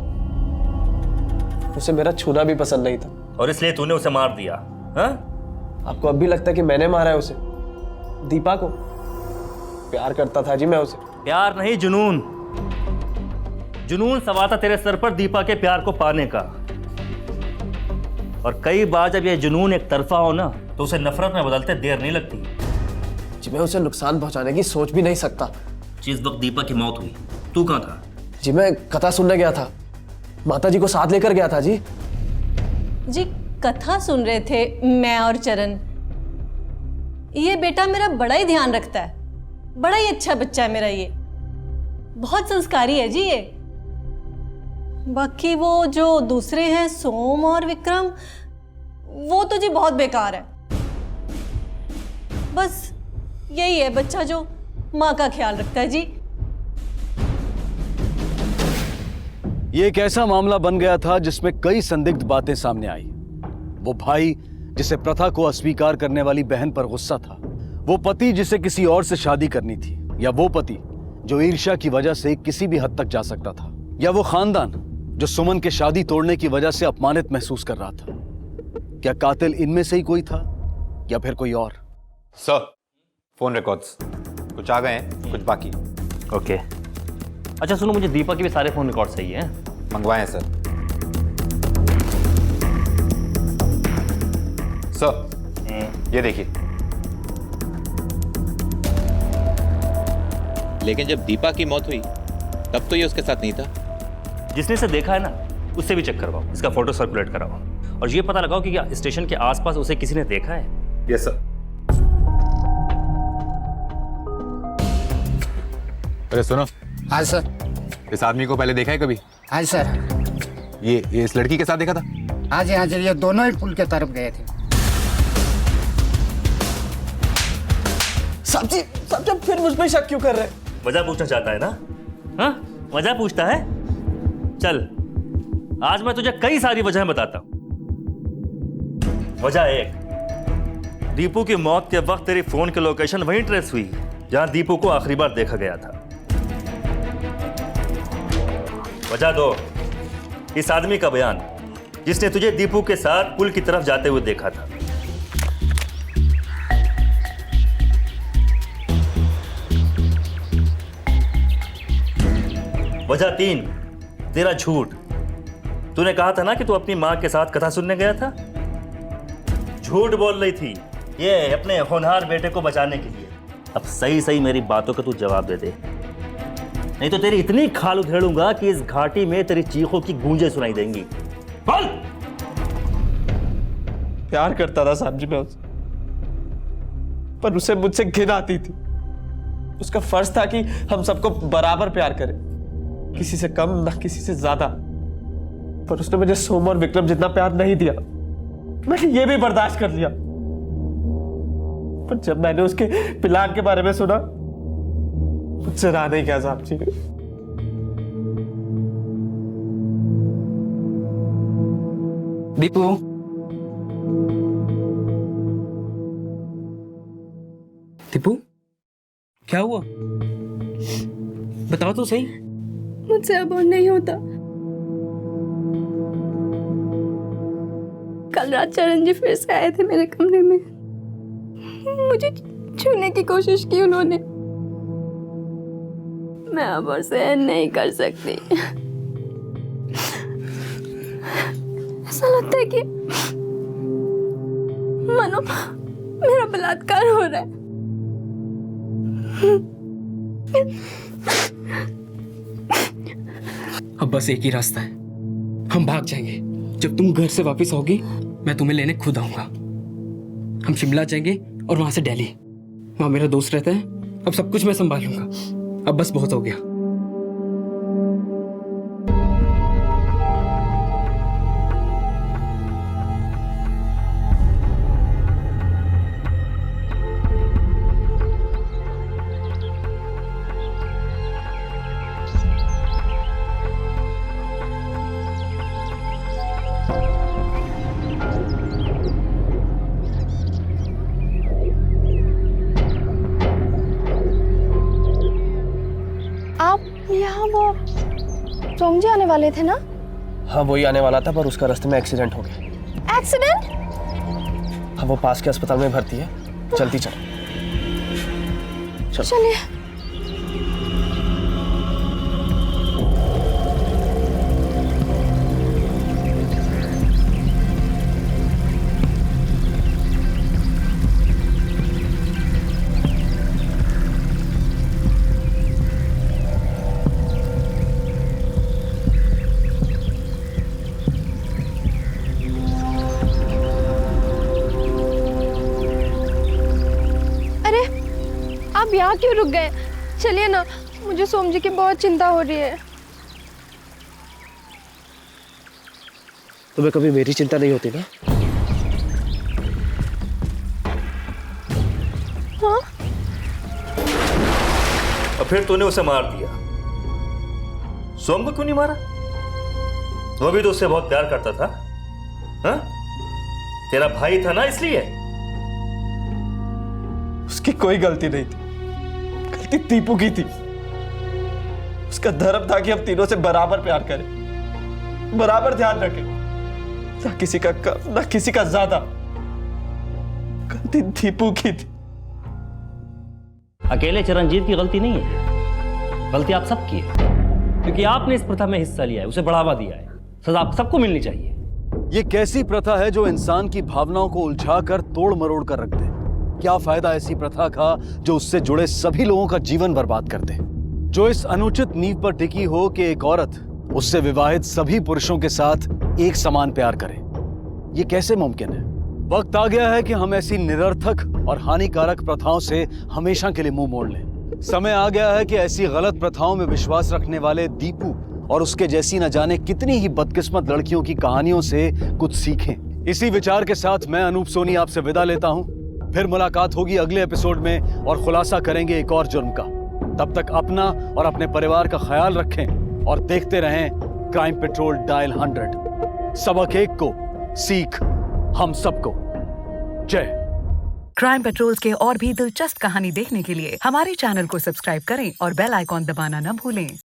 [SPEAKER 9] उसे मेरा छूना भी पसंद नहीं था।
[SPEAKER 20] और इसलिए तूने उसे मार दिया? हाँ?
[SPEAKER 9] आपको अब भी लगता है कि मैंने मारा है उसे? दीपा को प्यार करता था जी मैं उसे।
[SPEAKER 20] प्यार नहीं, जुनून। जुनून सवार था तेरे सर पर दीपा के प्यार को पाने का। और कई बार जब ये जुनून एक तरफा हो ना तो उसे नफरत में बदलते देर नहीं लगती।
[SPEAKER 9] जी मैं उसे नुकसान पहुंचाने की सोच भी नहीं सकता।
[SPEAKER 20] जिस वक्त दीपा की मौत हुई तू कहाँ था?
[SPEAKER 9] जी मैं कथा सुनने गया था, माता जी को साथ लेकर गया था जी।
[SPEAKER 22] जी कथा सुन रहे थे मैं और चरण। ये बेटा मेरा बड़ा ही ध्यान रखता है, बड़ा ही अच्छा बच्चा है मेरा, ये बहुत संस्कारी है जी ये। बाकी वो जो दूसरे हैं सोम और विक्रम, वो तो जी बहुत बेकार है। बस यही है बच्चा जो माँ का ख्याल रखता है जी।
[SPEAKER 7] ये एक ऐसा मामला बन गया था जिसमें कई संदिग्ध बातें सामने आई। वो भाई जिसे प्रथा को अस्वीकार करने वाली बहन पर गुस्सा था, वो पति जिसे किसी और से शादी करनी थी, या वो पति जो ईर्ष्या की वजह से किसी भी हद तक जा सकता था, या वो खानदान जो सुमन के शादी तोड़ने की वजह से अपमानित महसूस कर रहा था। क्या कातिल इनमें से ही कोई था या फिर कोई और?
[SPEAKER 21] सर, फोन रिकॉर्ड्स कुछ आ गए हैं, कुछ बाकी।
[SPEAKER 20] ओके। अच्छा सुनो, मुझे दीपा के भी सारे फोन रिकॉर्ड सही हैं?
[SPEAKER 21] मंगवाए हैं सर। सर ये देखिए। लेकिन जब दीपा की मौत हुई तब तो ये उसके साथ नहीं था।
[SPEAKER 20] जिसने इसे देखा है ना उससे भी चेक करवाओ, इसका फोटो सर्कुलेट कराओ और ये पता लगाओ कि क्या स्टेशन के आसपास उसे किसी ने देखा है।
[SPEAKER 21] Yes sir. अरे सुनो।
[SPEAKER 17] हाँ सर।
[SPEAKER 21] इस आदमी को पहले देखा है कभी?
[SPEAKER 17] हाँ सर।
[SPEAKER 21] ये इस लड़की के साथ देखा था?
[SPEAKER 17] हाँ जी, ये दोनों ही पुल के तरफ गए थे।
[SPEAKER 9] साहब जी फिर मुझ पे शक क्यों कर रहे हैं?
[SPEAKER 20] वजह पूछना चाहता है ना? हाँ, वजह पूछता है। चल आज मैं तुझे कई सारी वजहें बताता हूं। वजह एक, दीपू की मौत के वक्त तेरी फोन की लोकेशन वहीं ट्रेस हुई जहां दीपू को आखिरी बार देखा गया था। वजह दो, इस आदमी का बयान जिसने तुझे दीपू के साथ पुल की तरफ जाते हुए देखा था। वजह तीन, तेरा झूठ। तूने कहा था ना कि तू अपनी मां के साथ कथा सुनने गया था। झूठ बोल रही थी ये अपने होनहार बेटे को बचाने के लिए। अब सही सही मेरी बातों का तू जवाब दे दे, नहीं तो तेरी इतनी खाल उधेड़ूंगा कि इस घाटी में तेरी चीखों की गूंजें सुनाई देंगी। बोल।
[SPEAKER 9] प्यार करता था साहब जी मैं उससे, पर उसे मुझसे घिन आती थी। उसका फर्ज था कि हम सबको बराबर प्यार करें, किसी से कम ना किसी से ज्यादा। पर उसने मुझे सोम और विक्रम जितना प्यार नहीं दिया। मैंने ये भी बर्दाश्त कर लिया, पर जब मैंने उसके प्लान के बारे में सुना मुझसे रहा नहीं गया साहब जी।
[SPEAKER 17] दीपू
[SPEAKER 14] दीपू, क्या हुआ? बताओ तो सही।
[SPEAKER 18] मुझसे अब और नहीं होता। कल रात चरण जी फिर से आए थे मेरे कमरे में। मुझे छूने की कोशिश की उन्होंने। मैं अब और सहन नहीं कर सकती। ऐसा लगता है कि मानो मेरा बलात्कार हो रहा है।
[SPEAKER 14] अब बस एक ही रास्ता है, हम भाग जाएंगे। जब तुम घर से वापस आओगी मैं तुम्हें लेने खुद आऊंगा। हम शिमला जाएंगे और वहां से दिल्ली। वहां मेरा दोस्त रहता है। अब सब कुछ मैं संभालूंगा। अब बस बहुत हो गया।
[SPEAKER 18] यहाँ वो सोम जी आने वाले थे ना?
[SPEAKER 12] हाँ वही आने वाला था, पर उसका रास्ते में एक्सीडेंट हो गया।
[SPEAKER 18] एक्सीडेंट?
[SPEAKER 12] हाँ वो पास के अस्पताल में भर्ती है। जल्दी चलो।
[SPEAKER 18] चलिए। आप यहाँ क्यों रुक गए? चलिए ना, मुझे सोम जी की बहुत चिंता हो रही है।
[SPEAKER 12] तुम्हें कभी मेरी चिंता नहीं होती ना?
[SPEAKER 18] हाँ?
[SPEAKER 20] और फिर तूने उसे मार दिया। सोम को क्यों नहीं मारा? वो भी तो उससे बहुत प्यार करता था। हाँ? तेरा भाई था ना, इसलिए।
[SPEAKER 9] उसकी कोई गलती नहीं थी, गलती दीपू की थी। उसका धर्म था कि हम तीनों से बराबर प्यार करें, बराबर ध्यान रखें, ना किसी का कम ना किसी का ज्यादा। गलती दीपू की थी।
[SPEAKER 2] अकेले चरणजीत की गलती नहीं है, गलती आप सबकी है, क्योंकि आपने इस प्रथा में हिस्सा लिया है, उसे बढ़ावा दिया है। सजा आप सबको मिलनी चाहिए।
[SPEAKER 7] ये कैसी प्रथा है जो इंसान की भावनाओं को उलझाकर तोड़ मरोड़ कर रख दे? क्या फायदा ऐसी प्रथा का जो उससे जुड़े सभी लोगों का जीवन बर्बाद कर दे? जो इस अनुचित नींव पर टिकी हो कि एक औरत उससे विवाहित सभी पुरुषों के साथ एक समान प्यार करे। ये कैसे मुमकिन है? वक्त आ गया है कि हम ऐसी निरर्थक और हानिकारक प्रथाओं से हमेशा के लिए मुंह मोड़ लें। समय आ गया है कि ऐसी गलत प्रथाओं में विश्वास रखने वाले दीपू और उसके जैसी न जाने कितनी ही बदकिस्मत लड़कियों की कहानियों से कुछ सीखें। इसी विचार के साथ मैं अनूप सोनी आपसे विदा लेता हूं। फिर मुलाकात होगी अगले एपिसोड में और खुलासा करेंगे एक और जुर्म का। तब तक अपना और अपने परिवार का ख्याल रखें और देखते रहें क्राइम पेट्रोल डायल 100। सबक एक को, सीख हम सबको। जय।
[SPEAKER 4] क्राइम पेट्रोल के और भी दिलचस्प कहानी देखने के लिए हमारे चैनल को सब्सक्राइब करें और बेल आइकॉन दबाना न भूलें।